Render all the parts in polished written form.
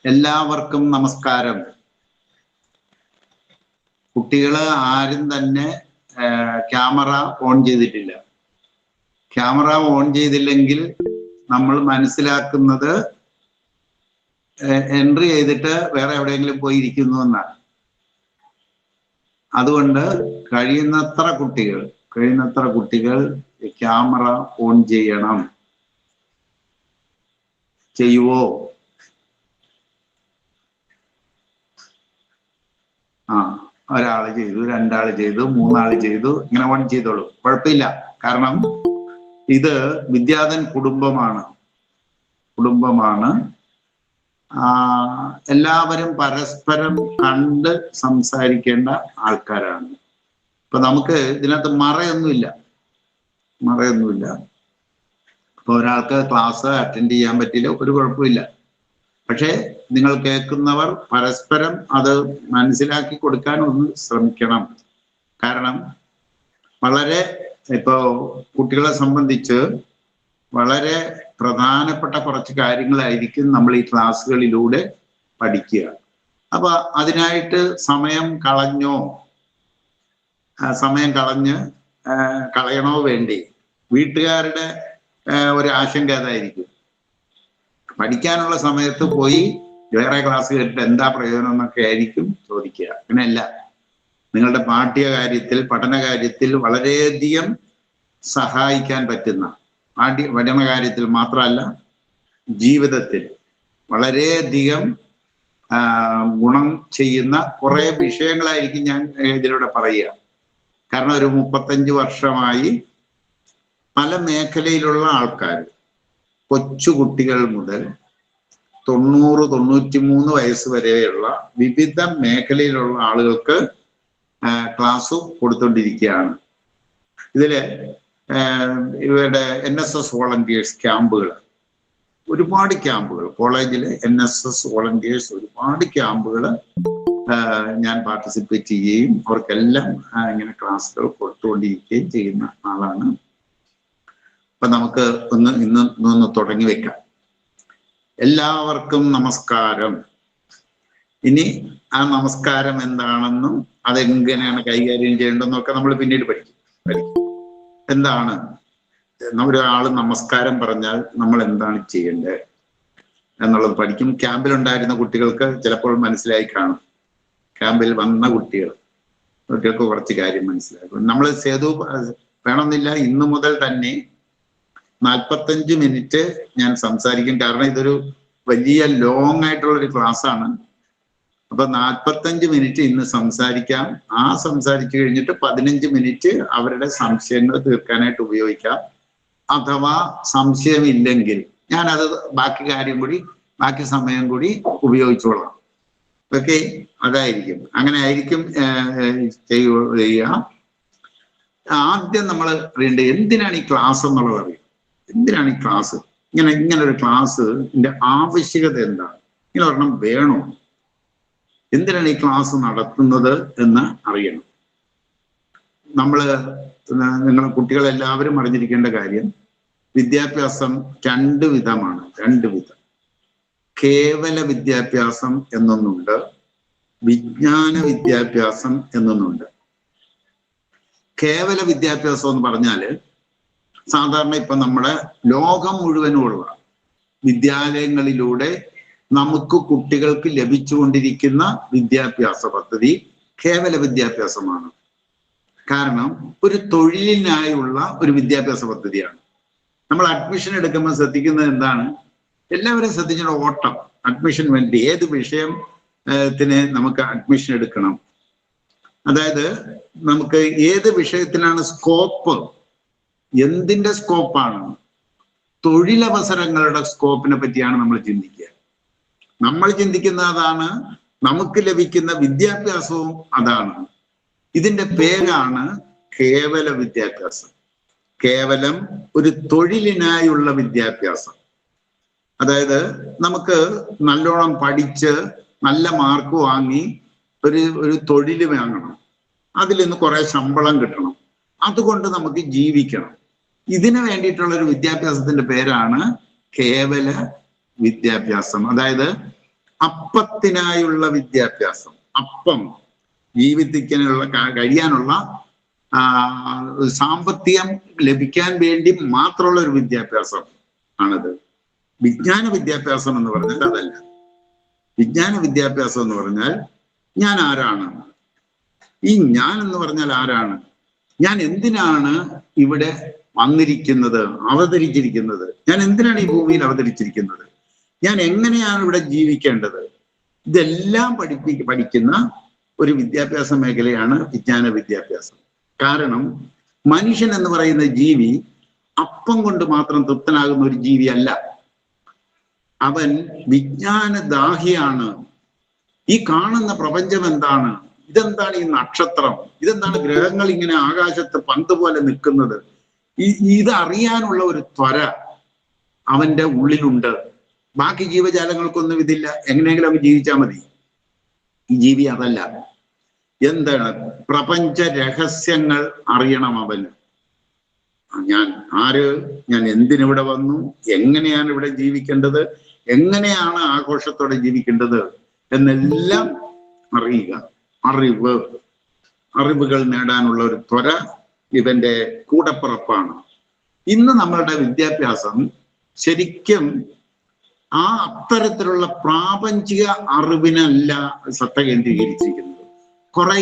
എല്ലാവർക്കും നമസ്കാരം. കുട്ടികൾ ആരും തന്നെ ക്യാമറ ഓൺ ചെയ്തിട്ടില്ല. ക്യാമറ ഓൺ ചെയ്തില്ലെങ്കിൽ നമ്മൾ മനസ്സിലാക്കുന്നത് എൻട്രി ചെയ്തിട്ട് വേറെ എവിടെയെങ്കിലും പോയി ഇരിക്കുന്നു എന്നാണ്. അതുകൊണ്ട് കഴിയുന്നത്ര കുട്ടികൾ ക്യാമറ ഓൺ ചെയ്യണം. ചെയ്യുവോ? ഒരാള് ചെയ്തു, രണ്ടാള് ചെയ്തു, മൂന്നാള് ചെയ്തു, ഇങ്ങനെ ഓൺ ചെയ്തോളൂ, കുഴപ്പമില്ല. കാരണം ഇത് വിദ്യാധൻ കുടുംബമാണ്. എല്ലാവരും പരസ്പരം കണ്ട് സംസാരിക്കേണ്ട ആൾക്കാരാണ്. ഇപ്പൊ നമുക്ക് ഇതിനകത്ത് മറയൊന്നുമില്ല. ഇപ്പൊ ഒരാൾക്ക് ക്ലാസ് അറ്റൻഡ് ചെയ്യാൻ പറ്റില്ല, ഒരു കുഴപ്പമില്ല. പക്ഷെ നിങ്ങൾ കേൾക്കുന്നവർ പരസ്പരം അത് മനസ്സിലാക്കി കൊടുക്കാൻ ഒന്ന് ശ്രമിക്കണം. കാരണം ഇപ്പോ കുട്ടികളെ സംബന്ധിച്ച് വളരെ പ്രധാനപ്പെട്ട കുറച്ച് കാര്യങ്ങളായിരിക്കും നമ്മൾ ഈ ക്ലാസ്സുകളിലൂടെ പഠിക്കുക. അപ്പൊ അതിനായിട്ട് സമയം കളയണോ വേണ്ടി വീട്ടുകാരുടെ ഒരു ആശങ്ക അതായിരിക്കും. പഠിക്കാനുള്ള സമയത്ത് പോയി വേറെ ക്ലാസ് കേട്ടിട്ട് എന്താ പ്രയോജനം എന്നൊക്കെ ആയിരിക്കും ചോദിക്കുക. അങ്ങനെയല്ല, നിങ്ങളുടെ പഠന കാര്യത്തിൽ വളരെയധികം സഹായിക്കാൻ പറ്റുന്ന, പഠന കാര്യത്തിൽ മാത്രമല്ല ജീവിതത്തിൽ വളരെയധികം ഗുണം ചെയ്യുന്ന കുറെ വിഷയങ്ങളായിരിക്കും ഞാൻ ഇതിലൂടെ പറയുക. കാരണം ഒരു 35 വർഷമായി പല മേഖലയിലുള്ള ആൾക്കാർ, കൊച്ചുകുട്ടികൾ മുതൽ 90-93 വയസ്സ് വരെയുള്ള വിവിധ മേഖലയിലുള്ള ആളുകൾക്ക് ക്ലാസ് കൊടുത്തുകൊണ്ടിരിക്കുകയാണ്. ഇതില് ഇവരുടെ NSS വോളണ്ടിയേഴ്സ് ക്യാമ്പുകൾ, ഒരുപാട് ക്യാമ്പുകൾ, കോളേജിലെ NSS വോളണ്ടിയേഴ്സ് ഒരുപാട് ക്യാമ്പുകൾ ഞാൻ പാർട്ടിസിപ്പേറ്റ് ചെയ്യുകയും അവർക്കെല്ലാം ഇങ്ങനെ ക്ലാസ്സുകൾ കൊടുത്തുകൊണ്ടിരിക്കുകയും ചെയ്യുന്ന ആളാണ്. അപ്പൊ നമുക്ക് ഇന്നൊന്ന് തുടങ്ങി വെക്കാം. എല്ലാവർക്കും നമസ്കാരം. ഇനി ആ നമസ്കാരം എന്താണെന്നും അതെങ്ങനെയാണ് കൈകാര്യം ചെയ്യേണ്ടതെന്നൊക്കെ നമ്മൾ പിന്നീട് പഠിക്കും. എന്താണ് ഒരാള് നമസ്കാരം പറഞ്ഞാൽ നമ്മൾ എന്താണ് ചെയ്യേണ്ടത് എന്നുള്ളത് പഠിക്കും. ക്യാമ്പിലുണ്ടായിരുന്ന കുട്ടികൾക്ക് ചിലപ്പോൾ മനസ്സിലായി കാണും. ക്യാമ്പിൽ വന്ന കുട്ടികൾക്ക് കുറച്ച് കാര്യം മനസ്സിലാക്കും. നമ്മൾ വേണമെന്നില്ല, ഇന്നു മുതൽ തന്നെ 45 മിനിറ്റ് ഞാൻ സംസാരിക്കും. കാരണം ഇതൊരു വലിയ ലോങ് ആയിട്ടുള്ളൊരു ക്ലാസ് ആണ്. അപ്പൊ 45 മിനിറ്റ് ഇന്ന് സംസാരിക്കാം. സംസാരിച്ചു കഴിഞ്ഞിട്ട് 15 മിനിറ്റ് അവരുടെ സംശയങ്ങൾ തീർക്കാനായിട്ട് ഉപയോഗിക്കാം. അഥവാ സംശയമില്ലെങ്കിൽ ഞാനത് ബാക്കി സമയം കൂടി ഉപയോഗിച്ചോളാം. ഓക്കെ, അതായിരിക്കും, അങ്ങനെ ആയിരിക്കും ചെയ്യുക. ആദ്യം നമ്മൾ അറിയേണ്ടത് എന്തിനാണ് ഈ ക്ലാസ് എന്നുള്ളത് അറിയാം. എന്തിനാണ് ഈ ക്ലാസ്? ഇങ്ങനെ ഒരു ക്ലാസ്സിന്റെ ആവശ്യകത എന്താണ്? ഇങ്ങനെ ഒരെണ്ണം വേണോ? എന്തിനാണ് ഈ ക്ലാസ് നടത്തുന്നത് എന്ന് അറിയണം. നിങ്ങൾ കുട്ടികളെല്ലാവരും അറിഞ്ഞിരിക്കേണ്ട കാര്യം, വിദ്യാഭ്യാസം 2 വിധമാണ്. 2 വിധം. കേവല വിദ്യാഭ്യാസം എന്നൊന്നുണ്ട്, വിജ്ഞാന വിദ്യാഭ്യാസം എന്നൊന്നുണ്ട്. കേവല വിദ്യാഭ്യാസം എന്ന് പറഞ്ഞാല് സാധാരണ ഇപ്പൊ നമ്മുടെ ലോകം മുഴുവനുമുള്ള വിദ്യാലയങ്ങളിലൂടെ നമുക്ക് കുട്ടികൾക്ക് ലഭിച്ചുകൊണ്ടിരിക്കുന്ന വിദ്യാഭ്യാസ പദ്ധതി കേവല വിദ്യാഭ്യാസമാണ്. കാരണം ഒരു തൊഴിലിനായുള്ള ഒരു വിദ്യാഭ്യാസ പദ്ധതിയാണ്. നമ്മൾ അഡ്മിഷൻ എടുക്കുമ്പോൾ ശ്രദ്ധിക്കുന്നത് എന്താണ്? എല്ലാവരും ശ്രദ്ധിച്ചിട്ട് ഓട്ടം, അഡ്മിഷൻ വേണ്ടി ഏത് വിഷയത്തിന് നമുക്ക് അഡ്മിഷൻ എടുക്കണം, അതായത് നമുക്ക് ഏത് വിഷയത്തിനാണ് സ്കോപ്പ്, എന്തിന്റെ സ്കോപ്പാണ്, തൊഴിലവസരങ്ങളുടെ സ്കോപ്പിനെ പറ്റിയാണ് നമ്മൾ ചിന്തിക്കുക. നമ്മൾ ചിന്തിക്കുന്ന അതാണ്, നമുക്ക് ലഭിക്കുന്ന വിദ്യാഭ്യാസവും അതാണ്. ഇതിന്റെ പേരാണ് കേവല വിദ്യാഭ്യാസം. കേവലം ഒരു തൊഴിലിനായുള്ള വിദ്യാഭ്യാസം. അതായത് നമുക്ക് നല്ലോണം പഠിച്ച് നല്ല മാർക്ക് വാങ്ങി ഒരു തൊഴിൽ വാങ്ങണം, അതിൽ നിന്ന് കുറെ ശമ്പളം കിട്ടണം, അതുകൊണ്ട് നമുക്ക് ജീവിക്കണം. ഇതിനു വേണ്ടിയിട്ടുള്ള ഒരു വിദ്യാഭ്യാസത്തിന്റെ പേരാണ് കേവല വിദ്യാഭ്യാസം. അതായത് അപ്പത്തിനായുള്ള വിദ്യാഭ്യാസം, അപ്പം ജീവിക്കാനുള്ള കഴിയാനുള്ള സാമ്പത്തികം ലഭിക്കാൻ വേണ്ടി മാത്രമുള്ള ഒരു വിദ്യാഭ്യാസം ആണിത്. വിജ്ഞാന വിദ്യാഭ്യാസം എന്ന് പറഞ്ഞാൽ അതല്ല. വിജ്ഞാന വിദ്യാഭ്യാസം എന്ന് പറഞ്ഞാൽ ഞാൻ ആരാണ്, ഈ ഞാൻ എന്ന് പറഞ്ഞാൽ ആരാണ്, ഞാൻ എന്തിനാണ് ഇവിടെ വന്നിരിക്കുന്നത്, അവതരിച്ചിരിക്കുന്നത്, ഞാൻ എന്തിനാണ് ഈ ഭൂമിയിൽ അവതരിച്ചിരിക്കുന്നത്, ഞാൻ എങ്ങനെയാണ് ഇവിടെ ജീവിക്കേണ്ടത്, ഇതെല്ലാം പഠിക്കുന്ന ഒരു വിദ്യാഭ്യാസ മേഖലയാണ് വിജ്ഞാന വിദ്യാഭ്യാസം. കാരണം മനുഷ്യൻ എന്ന് പറയുന്ന ജീവി അപ്പം കൊണ്ട് മാത്രം തൃപ്തനാകുന്ന ഒരു ജീവി അല്ല. അവൻ വിജ്ഞാനദാഹിയാണ്. ഈ കാണുന്ന പ്രപഞ്ചം എന്താണ്, ഇതെന്താണ് ഈ നക്ഷത്രം, ഇതെന്താണ് ഗ്രഹങ്ങൾ ഇങ്ങനെ ആകാശത്ത് പന്ത് പോലെ നിൽക്കുന്നത്, ഇതറിയാനുള്ള ഒരു ത്വര അവന്റെ ഉള്ളിലുണ്ട്. ബാക്കി ജീവജാലങ്ങൾക്കൊന്നും ഇതില്ല, എങ്ങനെയെങ്കിലും അവൻ ജീവിച്ചാൽ മതി. ഈ ജീവി അതല്ല. എന്താണ്? പ്രപഞ്ച രഹസ്യങ്ങൾ അറിയണം അവന്. ഞാൻ ആര്, ഞാൻ എന്തിനിവിടെ വന്നു, എങ്ങനെയാണ് ഇവിടെ ജീവിക്കേണ്ടത്, എങ്ങനെയാണ് ആഘോഷത്തോടെ ജീവിക്കേണ്ടത് എന്നെല്ലാം അറിയുക. അറിവുകൾ നേടാനുള്ള ഒരു ത്വര ഇവന്റെ കൂടപ്പിറപ്പാണ്. ഇന്ന് നമ്മളുടെ വിദ്യാഭ്യാസം ശരിക്കും അത്തരത്തിലുള്ള പ്രാപഞ്ചിക അറിവിനല്ല ശ്രദ്ധ കേന്ദ്രീകരിച്ചിരിക്കുന്നത്. കുറെ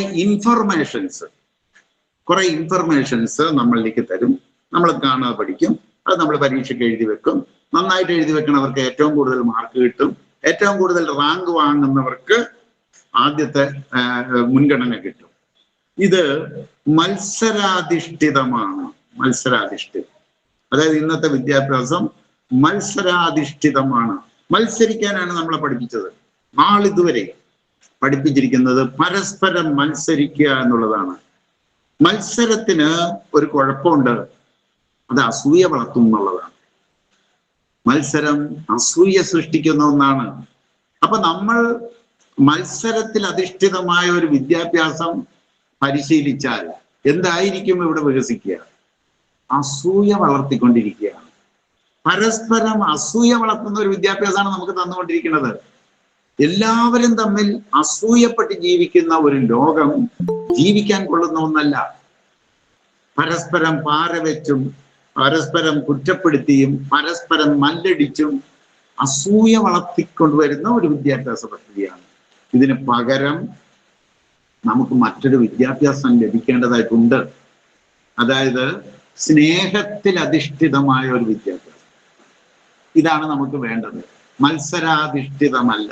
ഇൻഫർമേഷൻസ് നമ്മളിലേക്ക് തരും, നമ്മൾ കാണാതെ പഠിക്കും, അത് നമ്മൾ പരീക്ഷയ്ക്ക് എഴുതി വെക്കും. നന്നായിട്ട് എഴുതി വെക്കണവർക്ക് ഏറ്റവും കൂടുതൽ മാർക്ക് കിട്ടും, ഏറ്റവും കൂടുതൽ റാങ്ക് വാങ്ങുന്നവർക്ക് ആദ്യത്തെ മുൻഗണന കിട്ടും. ഇത് മത്സരാധിഷ്ഠിതമാണ്. അതായത് ഇന്നത്തെ വിദ്യാഭ്യാസം മത്സരാധിഷ്ഠിതമാണ്. മത്സരിക്കാനാണ് നമ്മളെ പഠിപ്പിച്ചത്. നാളിതുവരെ പഠിപ്പിച്ചിരിക്കുന്നത് പരസ്പരം മത്സരിക്കുക എന്നുള്ളതാണ്. മത്സരത്തിന് ഒരു കുഴപ്പമുണ്ട്, അത് അസൂയ വളർത്തും എന്നുള്ളതാണ്. മത്സരം അസൂയ സൃഷ്ടിക്കുന്ന ഒന്നാണ്. അപ്പൊ നമ്മൾ മത്സരത്തിൽ അധിഷ്ഠിതമായ ഒരു വിദ്യാഭ്യാസം പരിശീലിച്ചാൽ എന്തായിരിക്കും ഇവിടെ വികസിക്കുക? അസൂയ വളർത്തിക്കൊണ്ടിരിക്കുകയാണ്. പരസ്പരം അസൂയ വളർത്തുന്ന ഒരു വിദ്യാഭ്യാസമാണ് നമുക്ക് തന്നുകൊണ്ടിരിക്കുന്നത്. എല്ലാവരും തമ്മിൽ അസൂയപ്പെട്ട് ജീവിക്കുന്ന ഒരു ലോകം ജീവിക്കാൻ കൊള്ളുന്ന ഒന്നല്ല. പരസ്പരം പാരവെച്ചും പരസ്പരം കുറ്റപ്പെടുത്തിയും പരസ്പരം മല്ലടിച്ചും അസൂയ വളർത്തിക്കൊണ്ടുവരുന്ന ഒരു വിദ്യാഭ്യാസ പദ്ധതിയാണ്. ഇതിന് പകരം നമുക്ക് മറ്റൊരു വിദ്യാഭ്യാസം ലഭിക്കേണ്ടതായിട്ടുണ്ട്. അതായത് സ്നേഹത്തിൽ അധിഷ്ഠിതമായ ഒരു വിദ്യാഭ്യാസം. ഇതാണ് നമുക്ക് വേണ്ടത്. മത്സരാധിഷ്ഠിതമല്ല,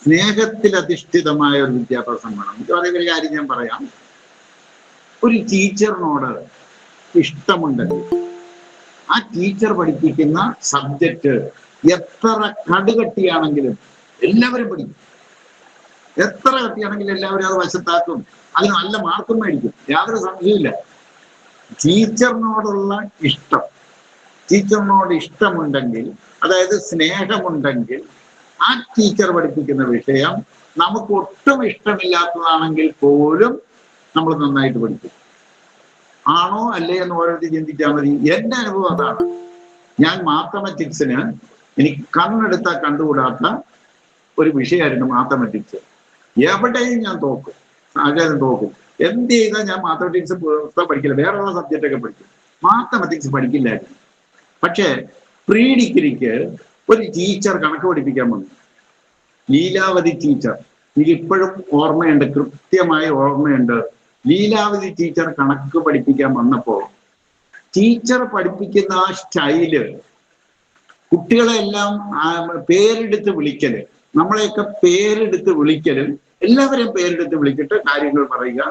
സ്നേഹത്തിൽ അധിഷ്ഠിതമായ ഒരു വിദ്യാഭ്യാസം വേണം. ഒരു കാര്യം ഞാൻ പറയാം. ഒരു ടീച്ചറിനോട് ഇഷ്ടമുണ്ടെങ്കിൽ ആ ടീച്ചർ പഠിപ്പിക്കുന്ന സബ്ജക്റ്റ് എത്ര കടുകട്ടിയാണെങ്കിലും എല്ലാവരും പഠിക്കും. എത്ര കട്ടിയാണെങ്കിലും എല്ലാവരും അത് വശത്താക്കും, അതിന് നല്ല മാർക്കും മേടിക്കും, യാതൊരു സംശയമില്ല. ടീച്ചറിനോട് ഇഷ്ടമുണ്ടെങ്കിൽ, അതായത് സ്നേഹമുണ്ടെങ്കിൽ, ആ ടീച്ചർ പഠിപ്പിക്കുന്ന വിഷയം നമുക്ക് ഒട്ടും ഇഷ്ടമില്ലാത്തതാണെങ്കിൽ പോലും നമ്മൾ നന്നായിട്ട് പഠിക്കും. ആണോ അല്ലേ എന്ന് ഓരോരുത്തർ ചിന്തിച്ചാൽ മതി. എന്റെ അനുഭവം അതാണ്. ഞാൻ മാത്തമാറ്റിക്സിന് എനിക്ക് കണ്ണെടുത്താൽ കണ്ടുകൂടാത്ത ഒരു വിഷയമായിരുന്നു മാത്തമാറ്റിക്സ്. എവിടെയും ഞാൻ തോക്കും. എന്ത് ചെയ്താൽ ഞാൻ മാത്തമാറ്റിക്സ് പഠിക്കില്ല, വേറെയുള്ള സബ്ജക്റ്റൊക്കെ പഠിക്കും, മാത്തമാറ്റിക്സ് പഠിക്കില്ലായിരുന്നു. പക്ഷേ പ്രീ ഡിഗ്രിക്ക് ഒരു ടീച്ചർ കണക്ക് പഠിപ്പിക്കാൻ വന്നു, ലീലാവതി ടീച്ചർ. എനിക്ക് ഇപ്പോഴും ഓർമ്മയുണ്ട്, കൃത്യമായി ഓർമ്മയുണ്ട്. ലീലാവതി ടീച്ചർ കണക്ക് പഠിപ്പിക്കാൻ വന്നപ്പോ ടീച്ചർ പഠിപ്പിക്കുന്ന ആ സ്റ്റൈല്, കുട്ടികളെല്ലാം പേരെടുത്ത് വിളിക്കല്, നമ്മളെയൊക്കെ പേരെടുത്ത് വിളിക്കലും, എല്ലാവരെയും പേരെടുത്ത് വിളിച്ചിട്ട് കാര്യങ്ങൾ പറയുക.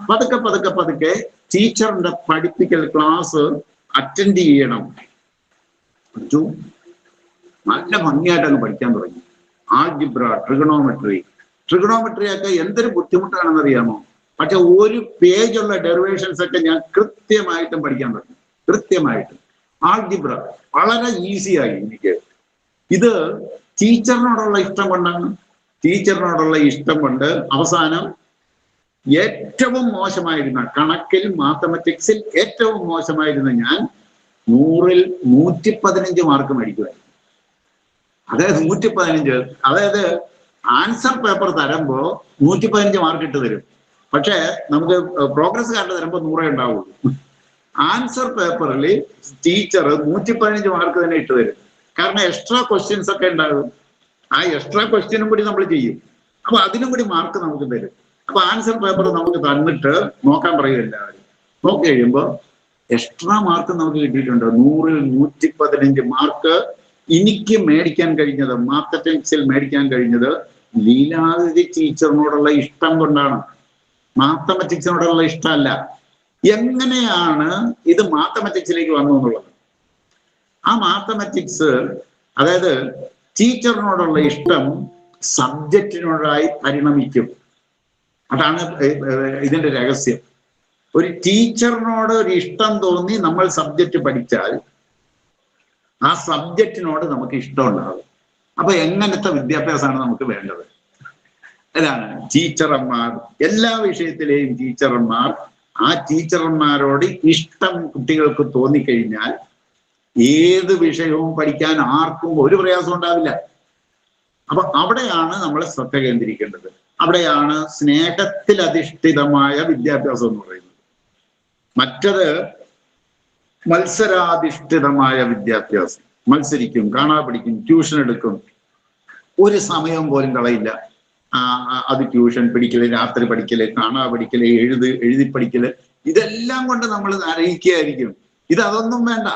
പതുക്കെ ടീച്ചറിന്റെ പഠിപ്പിക്കൽ ക്ലാസ് അറ്റൻഡ് ചെയ്യണം. നല്ല ഭംഗിയായിട്ട് അങ്ങ് പഠിക്കാൻ തുടങ്ങി. ആൾജിബ്ര, ട്രിഗണോമെട്രി ഒക്കെ എന്തൊരു ബുദ്ധിമുട്ടാണെന്ന് അറിയാമോ? പക്ഷെ ഒരു പേജുള്ള ഡെറിവേഷൻസ് ഒക്കെ ഞാൻ കൃത്യമായിട്ടും പഠിക്കാൻ തുടങ്ങി. കൃത്യമായിട്ടും ആൾജിബ്ര വളരെ ഈസിയായി എനിക്ക്. ഇത് ടീച്ചറിനോടുള്ള ഇഷ്ടം കൊണ്ടാണ്. ടീച്ചറിനോടുള്ള ഇഷ്ടം കൊണ്ട് അവസാനം ഏറ്റവും മോശമായിരുന്ന, കണക്കിൽ മാത്തമാറ്റിക്സിൽ ഏറ്റവും മോശമായിരുന്ന ഞാൻ 100-ൽ 115 മാർക്ക് മേടിക്കുമായിരുന്നു. അതായത് 115, അതായത് ആൻസർ പേപ്പർ തരുമ്പോ 115 മാർക്ക് ഇട്ട് തരും. പക്ഷെ നമുക്ക് പ്രോഗ്രസ് കാർഡ് തരുമ്പോൾ 100 ഉണ്ടാവുള്ളൂ. ആൻസർ പേപ്പറിൽ ടീച്ചർ 115 മാർക്ക് തന്നെ ഇട്ട് തരും. കാരണം എക്സ്ട്രാ ക്വസ്റ്റ്യൻസ് ഒക്കെ ഉണ്ടാകും. ആ എക്സ്ട്രാ ക്വസ്റ്റ്യനും കൂടി നമ്മൾ ചെയ്യും. അപ്പൊ അതിനും കൂടി മാർക്ക് നമുക്ക് തരും. അപ്പൊ ആൻസർ പേപ്പർ നമുക്ക് തന്നിട്ട് നോക്കാൻ പറയും എല്ലാവരും. നോക്കി കഴിയുമ്പോൾ എക്സ്ട്രാ മാർക്ക് നമുക്ക് കിട്ടിയിട്ടുണ്ട്. 100-ൽ 115 മാർക്ക് എനിക്ക് മേടിക്കാൻ കഴിഞ്ഞത്, മാത്തമാറ്റിക്സിൽ മേടിക്കാൻ കഴിഞ്ഞത് ലീലാവതി ടീച്ചറിനോടുള്ള ഇഷ്ടം കൊണ്ടാണ്. മാത്തമാറ്റിക്സിനോടുള്ള ഇഷ്ടമല്ല. എങ്ങനെയാണ് ഇത് മാത്തമാറ്റിക്സിലേക്ക് വന്നു എന്നുള്ളത്, ആ മാത്തമാറ്റിക്സ് അതായത് ടീച്ചറിനോടുള്ള ഇഷ്ടം സബ്ജക്റ്റിനോടായി പരിണമിക്കും. അതാണ് ഇതിന്റെ രഹസ്യം. ഒരു ടീച്ചറിനോട് ഒരു ഇഷ്ടം തോന്നി നമ്മൾ സബ്ജക്റ്റ് പഠിച്ചാൽ ആ സബ്ജക്റ്റിനോട് നമുക്ക് ഇഷ്ടം ഉണ്ടാകും. അപ്പൊ എങ്ങനത്തെ വിദ്യാഭ്യാസമാണ് നമുക്ക് വേണ്ടത്? അതാണ് ടീച്ചർമാർ, എല്ലാ വിഷയത്തിലെയും ടീച്ചർമാർ, ആ ടീച്ചർമാരോട് ഇഷ്ടം കുട്ടികൾക്ക് തോന്നിക്കഴിഞ്ഞാൽ ഏത് വിഷയവും പഠിക്കാൻ ആർക്കും ഒരു പ്രയാസം ഉണ്ടാവില്ല. അപ്പൊ അവിടെയാണ് നമ്മൾ ശ്രദ്ധ കേന്ദ്രീകരിക്കേണ്ടത്. അവിടെയാണ് സ്നേഹത്തിൽ അധിഷ്ഠിതമായ വിദ്യാഭ്യാസം എന്ന് പറയുന്നത്. മറ്റത് മത്സരാധിഷ്ഠിതമായ വിദ്യാഭ്യാസം. മത്സരിക്കും, കാണാ പഠിക്കും, ട്യൂഷൻ എടുക്കും, ഒരു സമയം പോലും കളയില്ല. അത് ട്യൂഷൻ പഠിക്കല്, രാത്രി പഠിക്കല്, കാണാ പഠിക്കല്, എഴുതി പഠിക്കല്, ഇതെല്ലാം കൊണ്ട് നമ്മൾ അറിയിക്കുകയായിരിക്കും. അതൊന്നും വേണ്ട,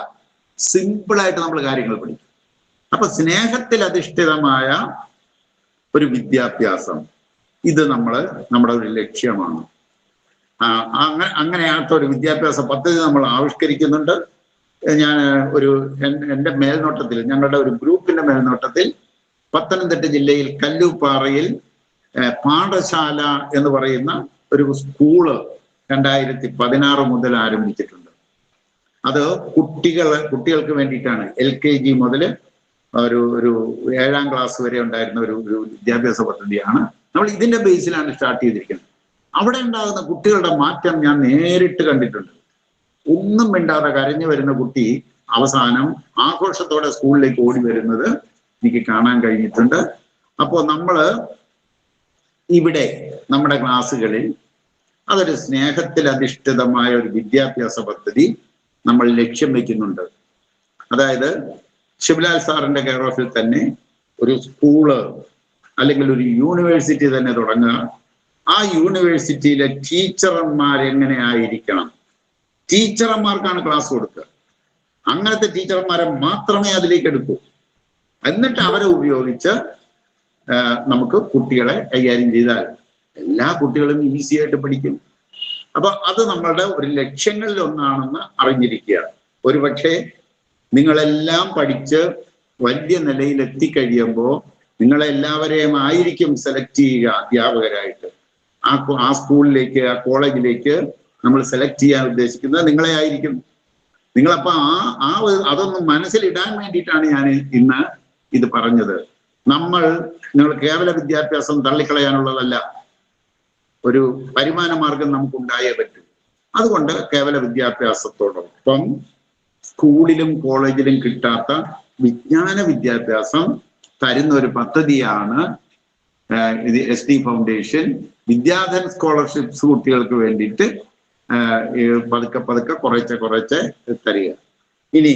സിമ്പിളായിട്ട് നമ്മൾ കാര്യങ്ങൾ പഠിക്കും. അപ്പൊ സ്നേഹത്തിൽ അധിഷ്ഠിതമായ ഒരു വിദ്യാഭ്യാസം, ഇത് നമ്മുടെ ഒരു ലക്ഷ്യമാണ്. അങ്ങനെയാത്ത ഒരു വിദ്യാഭ്യാസ പദ്ധതി നമ്മൾ ആവിഷ്കരിക്കുന്നുണ്ട്. ഞാൻ എൻ്റെ മേൽനോട്ടത്തിൽ, ഞങ്ങളുടെ ഒരു ഗ്രൂപ്പിന്റെ മേൽനോട്ടത്തിൽ പത്തനംതിട്ട ജില്ലയിൽ കല്ലൂപ്പാറയിൽ പാഠശാല എന്ന് പറയുന്ന ഒരു സ്കൂള് 2016 മുതൽ ആരംഭിച്ചിട്ടുണ്ട്. അത് കുട്ടികൾക്ക് വേണ്ടിയിട്ടാണ്. LKG മുതൽ ഒരു 7ാം ക്ലാസ് വരെ ഉണ്ടായിരുന്ന ഒരു വിദ്യാഭ്യാസ പദ്ധതിയാണ്. നമ്മൾ ഇതിന്റെ ബേസിലാണ് സ്റ്റാർട്ട് ചെയ്തിരിക്കുന്നത്. അവിടെ ഉണ്ടാകുന്ന കുട്ടികളുടെ മാറ്റം ഞാൻ നേരിട്ട് കണ്ടിട്ടുണ്ട്. ഒന്നും മിണ്ടാതെ കരഞ്ഞു വരുന്ന കുട്ടി അവസാനം ആഘോഷത്തോടെ സ്കൂളിലേക്ക് ഓടി വരുന്നത് എനിക്ക് കാണാൻ കഴിഞ്ഞിട്ടുണ്ട്. അപ്പോൾ നമ്മള് ഇവിടെ നമ്മുടെ ക്ലാസ്സുകളിൽ അതൊരു സ്നേഹത്തിൽ അധിഷ്ഠിതമായ ഒരു വിദ്യാഭ്യാസ പദ്ധതി നമ്മൾ ലക്ഷ്യം വെക്കുന്നുണ്ട്. അതായത് ശിവലാൽ സാറിന്റെ കെയർ ഓഫിൽ തന്നെ ഒരു സ്കൂള് അല്ലെങ്കിൽ ഒരു യൂണിവേഴ്സിറ്റി തന്നെ തുടങ്ങുക. ആ യൂണിവേഴ്സിറ്റിയിലെ ടീച്ചർമാർ എങ്ങനെ ആയിരിക്കണം, ടീച്ചർമാർക്കാണ് ക്ലാസ് കൊടുക്കുക. അങ്ങനത്തെ ടീച്ചർമാരെ മാത്രമേ അതിലേക്ക് എടുക്കൂ. എന്നിട്ട് അവരെ ഉപയോഗിച്ച് നമുക്ക് കുട്ടികളെ കൈകാര്യം ചെയ്താൽ എല്ലാ കുട്ടികളും ഈസി ആയിട്ട് പഠിക്കും. അപ്പൊ അത് നമ്മളുടെ ഒരു ലക്ഷ്യങ്ങളിൽ ഒന്നാണെന്ന് അറിഞ്ഞിരിക്കുക. ഒരുപക്ഷെ നിങ്ങളെല്ലാം പഠിച്ച് വലിയ നിലയിൽ എത്തിക്കഴിയുമ്പോൾ നിങ്ങളെല്ലാവരെയും ആയിരിക്കും സെലക്ട് ചെയ്യുക അധ്യാപകരായിട്ട്. ആ സ്കൂളിലേക്ക്, ആ കോളേജിലേക്ക് നമ്മൾ സെലക്ട് ചെയ്യാൻ ഉദ്ദേശിക്കുന്നത് നിങ്ങളെ ആയിരിക്കും. നിങ്ങളപ്പോ അതൊന്ന് മനസ്സിലിടാൻ വേണ്ടിയിട്ടാണ് ഞാൻ ഇന്ന് ഇത് പറഞ്ഞത്. നിങ്ങൾ കേവല വിദ്യാഭ്യാസം തള്ളിക്കളയാനുള്ളതല്ല. ഒരു വരുമാന മാർഗം നമുക്ക് ഉണ്ടായേ പറ്റും. അതുകൊണ്ട് കേവല വിദ്യാഭ്യാസത്തോടൊപ്പം സ്കൂളിലും കോളേജിലും കിട്ടാത്ത വിജ്ഞാന വിദ്യാഭ്യാസം തരുന്ന ഒരു പദ്ധതിയാണ് ഇത് SD ഫൗണ്ടേഷൻ വിദ്യാധൻ സ്കോളർഷിപ്സ് കുട്ടികൾക്ക് വേണ്ടിയിട്ട് പതുക്കെ കുറേശ്ശെ തരിക. ഇനി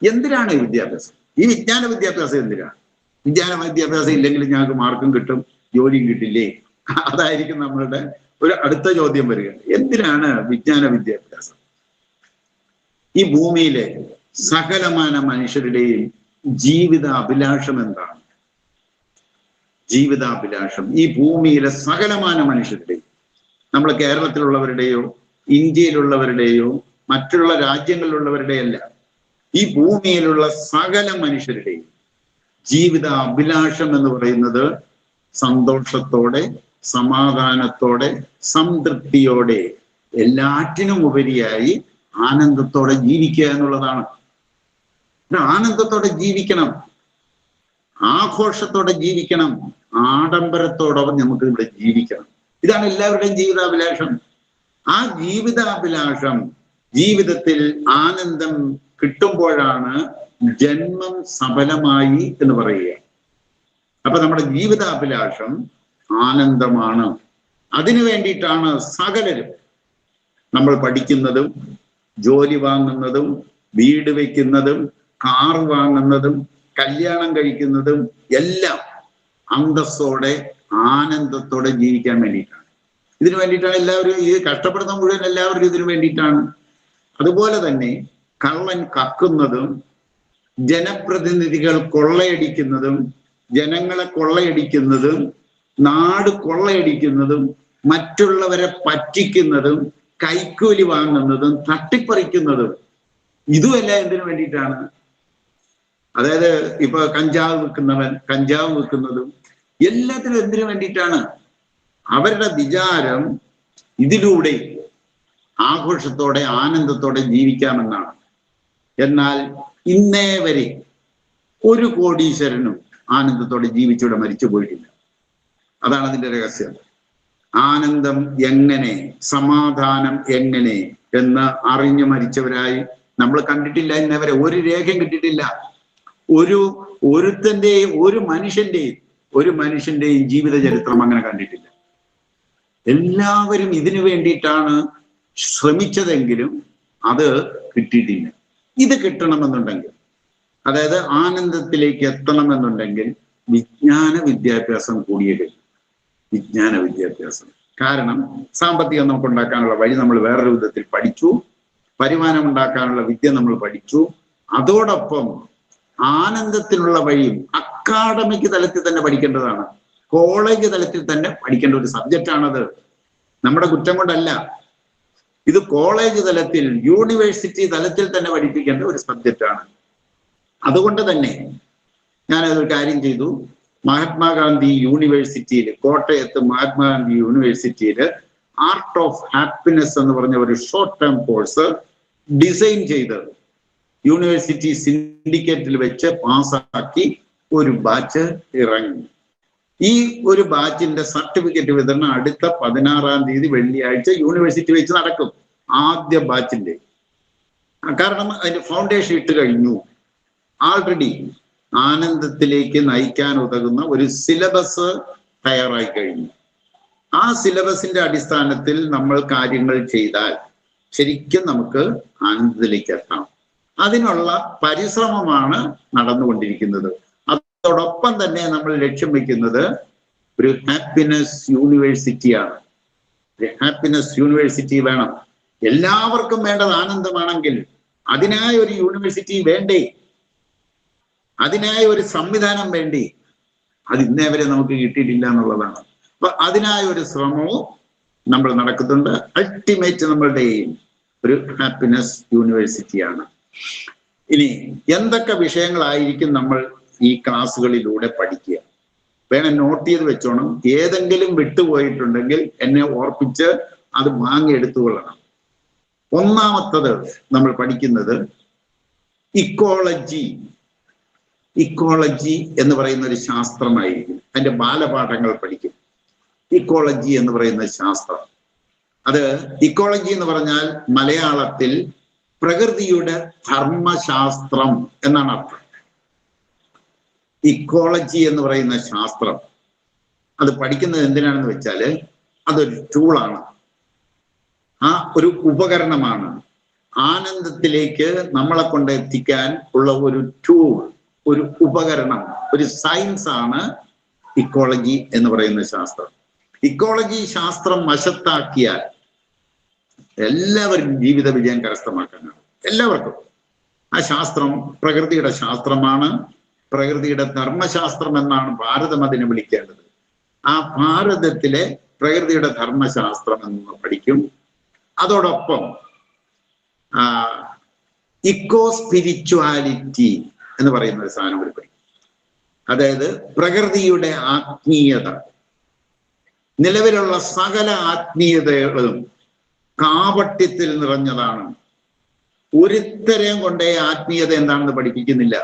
എന്തിനാണ് ഈ വിദ്യാഭ്യാസം? ഈ വിജ്ഞാന വിദ്യാഭ്യാസം എന്തിനാണ്? വിജ്ഞാന വിദ്യാഭ്യാസം ഇല്ലെങ്കിൽ ഞങ്ങൾക്ക് മാർക്കും കിട്ടും, ജോലിയും കിട്ടില്ലേ? അതായിരിക്കും നമ്മളുടെ ഒരു അടുത്ത ചോദ്യം വരിക. എന്തിനാണ് വിജ്ഞാന വിദ്യാഭ്യാസം? ഈ ഭൂമിയിലെ സകലമാന മനുഷ്യരുടെയും ജീവിത അഭിലാഷം എന്താണ്? ജീവിതാഭിലാഷം ഈ ഭൂമിയിലെ സകലമാന മനുഷ്യരുടെയും, നമ്മൾ കേരളത്തിലുള്ളവരുടെയോ ഇന്ത്യയിലുള്ളവരുടെയോ മറ്റുള്ള രാജ്യങ്ങളിലുള്ളവരുടെയല്ല, ഈ ഭൂമിയിലുള്ള സകല മനുഷ്യരുടെയും ജീവിത അഭിലാഷം എന്ന് പറയുന്നത് സന്തോഷത്തോടെ, സമാധാനത്തോടെ, സംതൃപ്തിയോടെ, എല്ലാറ്റിനും ഉപരിയായി ആനന്ദത്തോടെ ജീവിക്കുക എന്നുള്ളതാണ്. ആനന്ദത്തോടെ ജീവിക്കണം, ആഘോഷത്തോടെ ജീവിക്കണം, ആഡംബരത്തോടെ നമുക്ക് ഇവിടെ ജീവിക്കണം. ഇതാണ് എല്ലാവരുടെയും ജീവിതാഭിലാഷം. ആ ജീവിതാഭിലാഷം, ജീവിതത്തിൽ ആനന്ദം കിട്ടുമ്പോഴാണ് ജന്മം സഫലമായി എന്ന് പറയുക. അപ്പൊ നമ്മുടെ ജീവിതാഭിലാഷം ആനന്ദമാണ്. അതിനു വേണ്ടിയിട്ടാണ് സകലരും നമ്മൾ പഠിക്കുന്നതും ജോലി വാങ്ങുന്നതും വീട് വെക്കുന്നതും കാർ വാങ്ങുന്നതും കല്യാണം കഴിക്കുന്നതും എല്ലാം അന്തസ്സോടെ ആനന്ദത്തോടെ ജീവിക്കാൻ വേണ്ടിയിട്ടാണ്. ഇതിനു വേണ്ടിയിട്ടാണ് എല്ലാവരും ഈ കഷ്ടപ്പെടുന്ന മുഴുവൻ എല്ലാവരും ഇതിനു വേണ്ടിയിട്ടാണ്. അതുപോലെ തന്നെ കള്ളൻ കക്കുന്നതും ജനപ്രതിനിധികൾ കൊള്ളയടിക്കുന്നതും ജനങ്ങളെ കൊള്ളയടിക്കുന്നതും നാട് കൊള്ളയടിക്കുന്നതും മറ്റുള്ളവരെ പറ്റിക്കുന്നതും കൈക്കൂലി വാങ്ങുന്നതും തട്ടിപ്പറിക്കുന്നതും ഇതുമെല്ലാം എന്തിനു വേണ്ടിയിട്ടാണ്? അതായത് ഇപ്പൊ കഞ്ചാവ് വിൽക്കുന്നവൻ കഞ്ചാവ് വിൽക്കുന്നതും എല്ലാത്തിനും എന്തിനു വേണ്ടിയിട്ടാണ്? അവരുടെ വിചാരം ഇതിലൂടെ ആഘോഷത്തോടെ ആനന്ദത്തോടെ ജീവിക്കാമെന്നാണ്. എന്നാൽ ഇന്നേ വരെ ഒരു കോടീശ്വരനും ആനന്ദത്തോടെ ജീവിച്ചിവിടെ മരിച്ചു പോയിട്ടില്ല. അതാണ് അതിന്റെ രഹസ്യം. ആനന്ദം എങ്ങനെ, സമാധാനം എങ്ങനെ എന്ന് അറിഞ്ഞു മരിച്ചവരായി നമ്മൾ കണ്ടിട്ടില്ല. ഇന്നവരെ ഒരു രേഖയും കിട്ടിയിട്ടില്ല. ഒരുത്തന്റെയും ഒരു മനുഷ്യന്റെയും ജീവിത ചരിത്രം അങ്ങനെ കണ്ടിട്ടില്ല. എല്ലാവരും ഇതിനു വേണ്ടിയിട്ടാണ് ശ്രമിച്ചതെങ്കിലും അത് കിട്ടിയിട്ടില്ല. ഇത് കിട്ടണമെന്നുണ്ടെങ്കിൽ, അതായത് ആനന്ദത്തിലേക്ക് എത്തണമെന്നുണ്ടെങ്കിൽ വിജ്ഞാന വിദ്യാഭ്യാസം കൂടിയേ കഴിയും. വിജ്ഞാന വിദ്യാഭ്യാസം. കാരണം സാമ്പത്തികം നമുക്ക് ഉണ്ടാക്കാനുള്ള വഴി നമ്മൾ വേറൊരു വിധത്തിൽ പഠിച്ചു, വരുമാനം ഉണ്ടാക്കാനുള്ള വിദ്യ നമ്മൾ പഠിച്ചു. അതോടൊപ്പം ആനന്ദത്തിനുള്ള വഴിയും അക്കാഡമിക് തലത്തിൽ തന്നെ പഠിക്കേണ്ടതാണ്. കോളേജ് തലത്തിൽ തന്നെ പഠിക്കേണ്ട ഒരു സബ്ജക്റ്റാണത്. നമ്മുടെ കുറ്റം കൊണ്ടല്ല. ഇത് കോളേജ് തലത്തിൽ, യൂണിവേഴ്സിറ്റി തലത്തിൽ തന്നെ പഠിപ്പിക്കേണ്ട ഒരു സബ്ജക്റ്റാണ്. അതുകൊണ്ട് തന്നെ ഞാനതൊരു കാര്യം ചെയ്തു. മഹാത്മാഗാന്ധി യൂണിവേഴ്സിറ്റിയിൽ, കോട്ടയത്ത് മഹാത്മാഗാന്ധി യൂണിവേഴ്സിറ്റിയിൽ ആർട്ട് ഓഫ് ഹാപ്പിനെസ് എന്ന് പറഞ്ഞ ഒരു ഷോർട്ട് ടേം കോഴ്സ് ഡിസൈൻ ചെയ്ത് യൂണിവേഴ്സിറ്റി സിൻഡിക്കേറ്റിൽ വെച്ച് പാസ്സാക്കി ഒരു ബാച്ച് ഇറങ്ങി. ഈ ഒരു ബാച്ചിന്റെ സർട്ടിഫിക്കറ്റ് വിതരണം അടുത്ത 16-ാം തീയതി വെള്ളിയാഴ്ച യൂണിവേഴ്സിറ്റി വെച്ച് നടക്കും. ആദ്യ ബാച്ചിന്റെ. കാരണം അതിന്റെ ഫൗണ്ടേഷൻ ഇട്ട് കഴിഞ്ഞു. ആൾറെഡി ആനന്ദത്തിലേക്ക് നയിക്കാൻ ഉതകുന്ന ഒരു സിലബസ് തയ്യാറായി കഴിഞ്ഞു. ആ സിലബസിന്റെ അടിസ്ഥാനത്തിൽ നമ്മൾ കാര്യങ്ങൾ ചെയ്താൽ ശരിക്കും നമുക്ക് ആനന്ദത്തിലേക്ക് എത്താം. അതിനുള്ള പരിശ്രമമാണ് നടന്നുകൊണ്ടിരിക്കുന്നത്. അതോടൊപ്പം തന്നെ നമ്മൾ ലക്ഷ്യം വെക്കുന്നത് ഒരു ഹാപ്പിനെസ് യൂണിവേഴ്സിറ്റിയാണ്. ഒരു ഹാപ്പിനെസ് യൂണിവേഴ്സിറ്റി വേണം. എല്ലാവർക്കും വേണ്ടത് ആനന്ദമാണെങ്കിൽ അതിനായ ഒരു യൂണിവേഴ്സിറ്റി വേണ്ടേ? അതിനായ ഒരു സംവിധാനം വേണ്ടി? അത് ഇന്നേ വരെ നമുക്ക് കിട്ടിയിട്ടില്ല എന്നുള്ളതാണ്. അപ്പൊ അതിനായ ഒരു ശ്രമവും നമ്മൾ നടക്കുന്നുണ്ട്. അൾട്ടിമേറ്റ് നമ്മളുടെ എയിം ഒരു ഹാപ്പിനെസ് യൂണിവേഴ്സിറ്റിയാണ്. ഇനി എന്തൊക്കെ വിഷയങ്ങളായിരിക്കും നമ്മൾ ഈ ക്ലാസ്സുകളിലൂടെ പഠിക്കുക? വേണം നോട്ട് ചെയ്ത് വെച്ചോണം. ഏതെങ്കിലും വിട്ടുപോയിട്ടുണ്ടെങ്കിൽ എന്നെ ഓർപ്പിച്ച് അത് വാങ്ങിയെടുത്തുകൊള്ളണം. ഒന്നാമത്തത് നമ്മൾ പഠിക്കുന്നത് ഇക്കോളജി. ഇക്കോളജി എന്ന് പറയുന്ന ഒരു ശാസ്ത്രമായിരിക്കും. അതിന്റെ ബാലപാഠങ്ങൾ പഠിക്കും. ഇക്കോളജി എന്ന് പറയുന്ന ശാസ്ത്രം, അത് ഇക്കോളജി എന്ന് പറഞ്ഞാൽ മലയാളത്തിൽ പ്രകൃതിയുടെ ധർമ്മശാസ്ത്രം എന്നാണ് അർത്ഥം. ഇക്കോളജി എന്ന് പറയുന്ന ശാസ്ത്രം അത് പഠിക്കുന്നത് എന്തിനാണെന്ന് വെച്ചാല് അതൊരു ടൂളാണ്, ആ ഒരു ഉപകരണമാണ്. ആനന്ദത്തിലേക്ക് നമ്മളെ കൊണ്ട് എത്തിക്കാൻ ഉള്ള ഒരു ടൂൾ, ഒരു ഉപകരണം, ഒരു സയൻസ് ആണ് ഇക്കോളജി എന്ന് പറയുന്ന ശാസ്ത്രം. ഇക്കോളജി ശാസ്ത്രം വശത്താക്കിയാൽ എല്ലാവരും ജീവിത വിജയം കരസ്ഥമാക്കാനാണ്. എല്ലാവർക്കും. ആ ശാസ്ത്രം പ്രകൃതിയുടെ ശാസ്ത്രമാണ്. പ്രകൃതിയുടെ ധർമ്മശാസ്ത്രം എന്നാണ് ഭാരതം അതിനെ വിളിക്കേണ്ടത്. ആ ഭാരതത്തിലെ പ്രകൃതിയുടെ ധർമ്മശാസ്ത്രം എന്ന് പഠിക്കും. അതോടൊപ്പം ഇക്കോ സ്പിരിച്വാലിറ്റി എന്ന് പറയുന്ന ഒരു സാധനം കൂടി പഠിക്കും. അതായത് പ്രകൃതിയുടെ ആത്മീയത. നിലവിലുള്ള സകല ആത്മീയതകളും കാപട്യത്തിൽ നിറഞ്ഞതാണ്. ഒരുത്തരെയും കൊണ്ടേ ആത്മീയത എന്താണെന്ന് പഠിപ്പിക്കുന്നില്ല,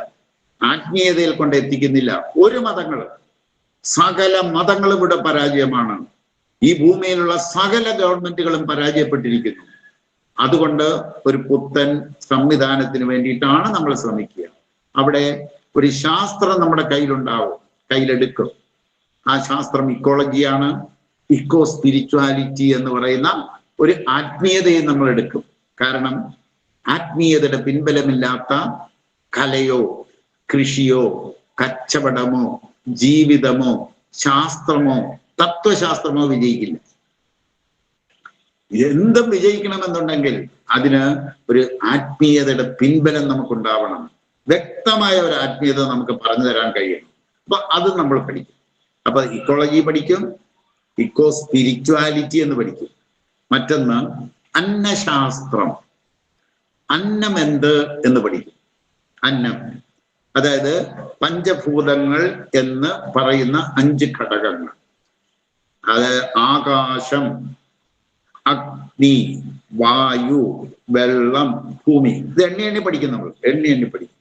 ആത്മീയതയിൽ കൊണ്ട് എത്തിക്കുന്നില്ല. ഒരു മതങ്ങളും, സകല മതങ്ങളും ഇവിടെ പരാജയമാണ്. ഈ ഭൂമിയിലുള്ള സകല ഗവൺമെന്റുകളും പരാജയപ്പെട്ടിരിക്കുന്നു. അതുകൊണ്ട് ഒരു പുത്തൻ സംവിധാനത്തിന് വേണ്ടിയിട്ടാണ് നമ്മൾ ശ്രമിക്കുക. അവിടെ ഒരു ശാസ്ത്രം നമ്മുടെ കയ്യിലുണ്ടാവും, കയ്യിലെടുക്കും. ആ ശാസ്ത്രം ഇക്കോളജിയാണ്. ഇക്കോ സ്പിരിച്വാലിറ്റി എന്ന് പറയുന്ന ഒരു ആത്മീയതയെ നമ്മൾ എടുക്കും. കാരണം ആത്മീയതയുടെ പിൻബലമില്ലാത്ത കലയോ കൃഷിയോ കച്ചവടമോ ജീവിതമോ ശാസ്ത്രമോ തത്വശാസ്ത്രമോ വിജയിക്കില്ല. എന്തും വിജയിക്കണമെന്നുണ്ടെങ്കിൽ അതിന് ഒരു ആത്മീയതയുടെ പിൻബലം നമുക്കുണ്ടാവണം. വ്യക്തമായ ഒരു ആത്മീയത നമുക്ക് പറഞ്ഞു തരാൻ കഴിയണം. അപ്പൊ അത് നമ്മൾ പഠിക്കും. അപ്പൊ ഇക്കോളജി പഠിക്കും, ഇക്കോ സ്പിരിച്വാലിറ്റി എന്ന് പഠിക്കും. മറ്റൊന്ന് അന്നശാസ്ത്രം, അന്നം എന്ത് എന്ന് പഠിക്കും. അന്നം, അതായത് പഞ്ചഭൂതങ്ങൾ എന്ന് പറയുന്ന 5 ഘടകങ്ങൾ. അത് ആകാശം, അഗ്നി, വായു, വെള്ളം, ഭൂമി. ഇത് എണ്ണി പഠിക്കും. നമ്മൾ എണ്ണി പഠിക്കും.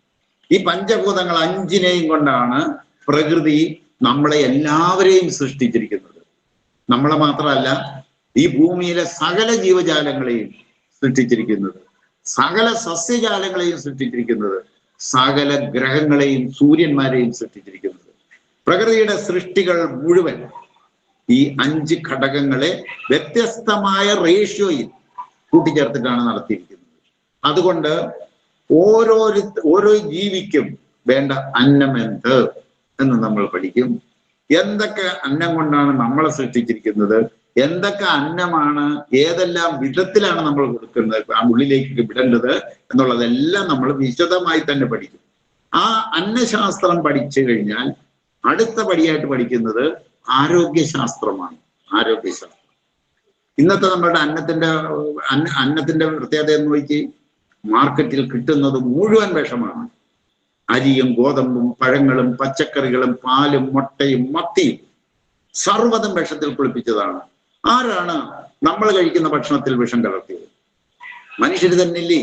ഈ പഞ്ചഭൂതങ്ങൾ 5നെയും കൊണ്ടാണ് പ്രകൃതി നമ്മളെ എല്ലാവരെയും സൃഷ്ടിച്ചിരിക്കുന്നത്. നമ്മളെ മാത്രമല്ല, ഈ ഭൂമിയിലെ സകല ജീവജാലങ്ങളെയും സൃഷ്ടിച്ചിരിക്കുന്നത്, സകല സസ്യജാലങ്ങളെയും സൃഷ്ടിച്ചിരിക്കുന്നത്, സകല ഗ്രഹങ്ങളെയും സൂര്യന്മാരെയും സൃഷ്ടിച്ചിരിക്കുന്നത്. പ്രകൃതിയുടെ സൃഷ്ടികൾ മുഴുവൻ ഈ 5 ഘടകങ്ങളെ വ്യത്യസ്തമായ റേഷ്യോയിൽ കൂട്ടിച്ചേർത്തിട്ടാണ് നടത്തിയിരിക്കുന്നത്. അതുകൊണ്ട് ഓരോ ജീവിക്കും വേണ്ട അന്നം എന്ത് എന്ന് നമ്മൾ പഠിക്കും. എന്തൊക്കെ അന്നം കൊണ്ടാണ് നമ്മളെ സൃഷ്ടിച്ചിരിക്കുന്നത്, എന്തൊക്കെ അന്നമാണ്, ഏതെല്ലാം വിധത്തിലാണ് നമ്മൾ കൊടുക്കുന്നത്, ആ ഉള്ളിലേക്ക് വിടേണ്ടത് എന്നുള്ളതെല്ലാം നമ്മൾ വിശദമായി തന്നെ പഠിക്കും. ആ അന്നശാസ്ത്രം പഠിച്ചു കഴിഞ്ഞാൽ അടുത്ത പടിയായിട്ട് പഠിക്കുന്നത് ആരോഗ്യശാസ്ത്രമാണ്. ആരോഗ്യശാസ്ത്രം ഇന്നത്തെ നമ്മുടെ അന്നത്തിന്റെ പ്രത്യേകത എന്ന് നോക്കി, മാർക്കറ്റിൽ കിട്ടുന്നത് മുഴുവൻ വിഷമാണ്. അരിയും ഗോതമ്പും പഴങ്ങളും പച്ചക്കറികളും പാലും മുട്ടയും മത്തിയും സർവ്വതും വിഷത്തിൽ കുളിപ്പിച്ചതാണ്. ആരാണ് നമ്മൾ കഴിക്കുന്ന ഭക്ഷണത്തിൽ വിഷം കലർത്തിയത്? മനുഷ്യർ തന്നെയില്ലേ?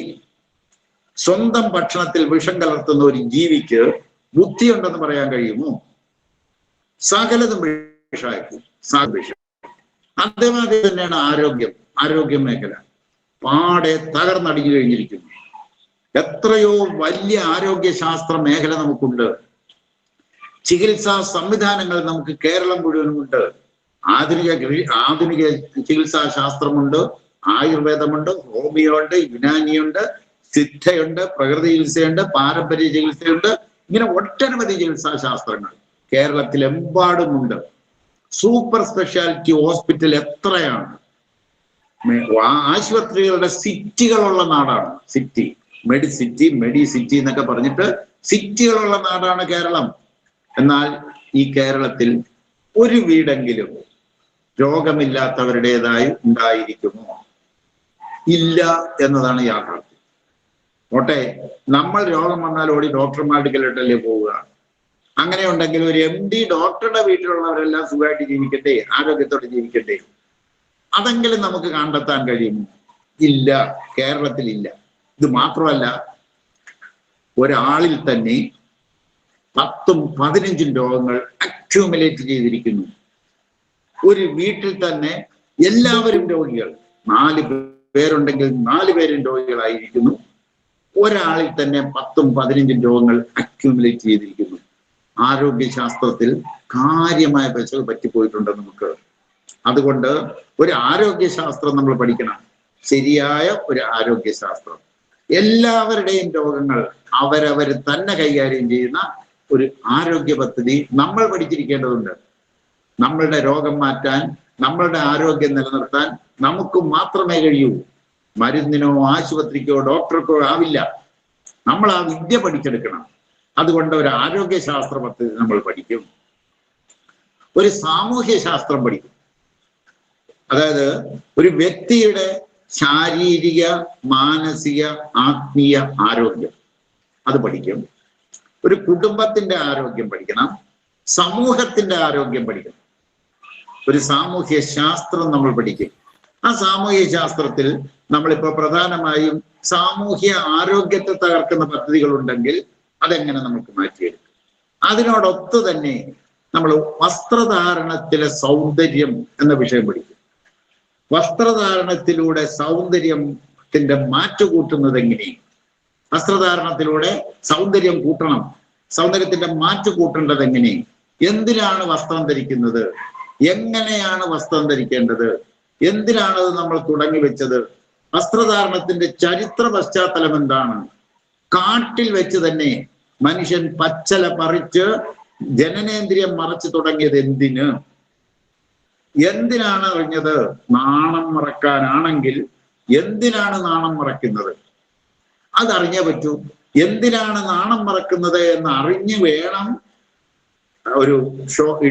സ്വന്തം ഭക്ഷണത്തിൽ വിഷം കലർത്തുന്ന ഒരു ജീവിക്ക് ബുദ്ധിയുണ്ടെന്ന് പറയാൻ കഴിയുമോ? സകലതും വിഷായിരിക്കും, വിഷം. അതേമാതിരി തന്നെയാണ് ആരോഗ്യ മേഖല പാടെ തകർന്നടിഞ്ഞു കഴിഞ്ഞിരിക്കുന്നു. എത്രയോ വലിയ ആരോഗ്യശാസ്ത്ര മേഖല നമുക്കുണ്ട്. ചികിത്സാ സംവിധാനങ്ങൾ നമുക്ക് കേരളം മുഴുവനുമുണ്ട്. ആധുനിക ചികിത്സാ ശാസ്ത്രമുണ്ട്, ആയുർവേദമുണ്ട്, ഹോമിയോ ഉണ്ട്, യുനാനിയുണ്ട്, സിദ്ധയുണ്ട്, പ്രകൃതി ചികിത്സയുണ്ട്, പാരമ്പര്യ ചികിത്സയുണ്ട്. ഇങ്ങനെ ഒട്ടനവധി ചികിത്സാ ശാസ്ത്രങ്ങൾ കേരളത്തിലെമ്പാടുമുണ്ട്. സൂപ്പർ സ്പെഷ്യാലിറ്റി ഹോസ്പിറ്റൽ എത്രയാണ്! ആശുപത്രികളുടെ സിറ്റികളുള്ള നാടാണ്. മെഡിസിറ്റി എന്നൊക്കെ പറഞ്ഞിട്ട് സിറ്റികളുള്ള നാടാണ് കേരളം. എന്നാൽ ഈ കേരളത്തിൽ ഒരു വീടെങ്കിലും രോഗമില്ലാത്തവരുടേതായി ഉണ്ടായിരിക്കുമോ? ഇല്ല എന്നതാണ് യാഥാർത്ഥ്യം. ഓട്ടെ, നമ്മൾ രോഗം വന്നാൽ ഓടി ഡോക്ടർമാരുടെ അടുക്കലല്ലേ പോവുക. അങ്ങനെ ഉണ്ടെങ്കിൽ ഒരു MD ഡോക്ടറുടെ വീട്ടിലുള്ളവരെല്ലാം സുഖമായിട്ട് ജീവിക്കട്ടെ, ആരോഗ്യത്തോടെ ജീവിക്കട്ടെ. അതെങ്കിലും നമുക്ക് കണ്ടെത്താൻ കഴിയുമോ? ഇല്ല, കേരളത്തിലില്ല. ഇത് മാത്രമല്ല, ഒരാളിൽ തന്നെ 10ഉം 15ഉം രോഗങ്ങൾ അക്യൂമുലേറ്റ് ചെയ്തിരിക്കുന്നു. ഒരു വീട്ടിൽ തന്നെ എല്ലാവരും രോഗികൾ, 4 പേരുണ്ടെങ്കിൽ 4 പേരും രോഗികളായിരിക്കുന്നു. ഒരാളിൽ തന്നെ 10ഉം 15ഉം രോഗങ്ങൾ അക്യൂമുലേറ്റ് ചെയ്തിരിക്കുന്നു. ആരോഗ്യശാസ്ത്രത്തിൽ കാര്യമായ പിശക് പറ്റിപ്പോയിട്ടുണ്ട് നമുക്ക്. അതുകൊണ്ട് ഒരു ആരോഗ്യശാസ്ത്രം നമ്മൾ പഠിക്കണം, ശരിയായ ഒരു ആരോഗ്യശാസ്ത്രം. എല്ലാവരുടെയും രോഗങ്ങൾ അവരവർ തന്നെ കൈകാര്യം ചെയ്യുന്ന ഒരു ആരോഗ്യ പദ്ധതി നമ്മൾ പഠിച്ചിരിക്കേണ്ടതുണ്ട്. നമ്മളുടെ രോഗം മാറ്റാൻ, നമ്മളുടെ ആരോഗ്യം നിലനിർത്താൻ നമുക്ക് മാത്രമേ കഴിയൂ. മരുന്നിനോ ആശുപത്രിക്കോ ഡോക്ടർക്കോ ആവില്ല. നമ്മൾ ആ വിദ്യ പഠിച്ചെടുക്കണം. അതുകൊണ്ട് ഒരു ആരോഗ്യശാസ്ത്ര പദ്ധതി നമ്മൾ പഠിക്കും. ഒരു സാമൂഹ്യ ശാസ്ത്രം പഠിക്കും. അതായത് ഒരു വ്യക്തിയുടെ ശാരീരിക, മാനസിക, ആത്മീയ ആരോഗ്യം അത് പഠിക്കും. ഒരു കുടുംബത്തിന്റെ ആരോഗ്യം പഠിക്കണം. സമൂഹത്തിന്റെ ആരോഗ്യം പഠിക്കണം. ഒരു സാമൂഹ്യ ശാസ്ത്രം നമ്മൾ പഠിക്കും. ആ സാമൂഹ്യ ശാസ്ത്രത്തിൽ നമ്മളിപ്പോ പ്രധാനമായും സാമൂഹ്യ ആരോഗ്യത്തെ തകർക്കുന്ന പദ്ധതികൾ ഉണ്ടെങ്കിൽ അതെങ്ങനെ നമുക്ക് മാറ്റിയെടുക്കും. അതിനോടൊത്ത് തന്നെ നമ്മൾ വസ്ത്രധാരണത്തിലെ സൗന്ദര്യം എന്ന വിഷയം പഠിക്കും. വസ്ത്രധാരണത്തിലൂടെ സൗന്ദര്യത്തിന്റെ മാറ്റുകൂട്ടുന്നത് എങ്ങനെ, വസ്ത്രധാരണത്തിലൂടെ സൗന്ദര്യം കൂട്ടണം. സൗന്ദര്യത്തിന്റെ മാറ്റു കൂട്ടേണ്ടത് എങ്ങനെ? എന്തിനാണ് വസ്ത്രം ധരിക്കുന്നത്? എങ്ങനെയാണ് വസ്ത്രം ധരിക്കേണ്ടത്? എന്തിനാണത് നമ്മൾ തുടങ്ങി വെച്ചത്? വസ്ത്രധാരണത്തിന്റെ ചരിത്ര പശ്ചാത്തലം എന്താണ്? കാട്ടിൽ വെച്ച് തന്നെ മനുഷ്യൻ പച്ചല പറിച്ച് ജനനേന്ദ്രിയം മറച്ചു തുടങ്ങിയത് എന്തിന്? എന്തിനാണ് അറിഞ്ഞത്? നാണം മറക്കാനാണെങ്കിൽ എന്തിനാണ് നാണം മറയ്ക്കുന്നത്? അതറിഞ്ഞേ പറ്റൂ. എന്തിനാണ് നാണം മറക്കുന്നത് എന്ന് അറിഞ്ഞു വേണം ഒരു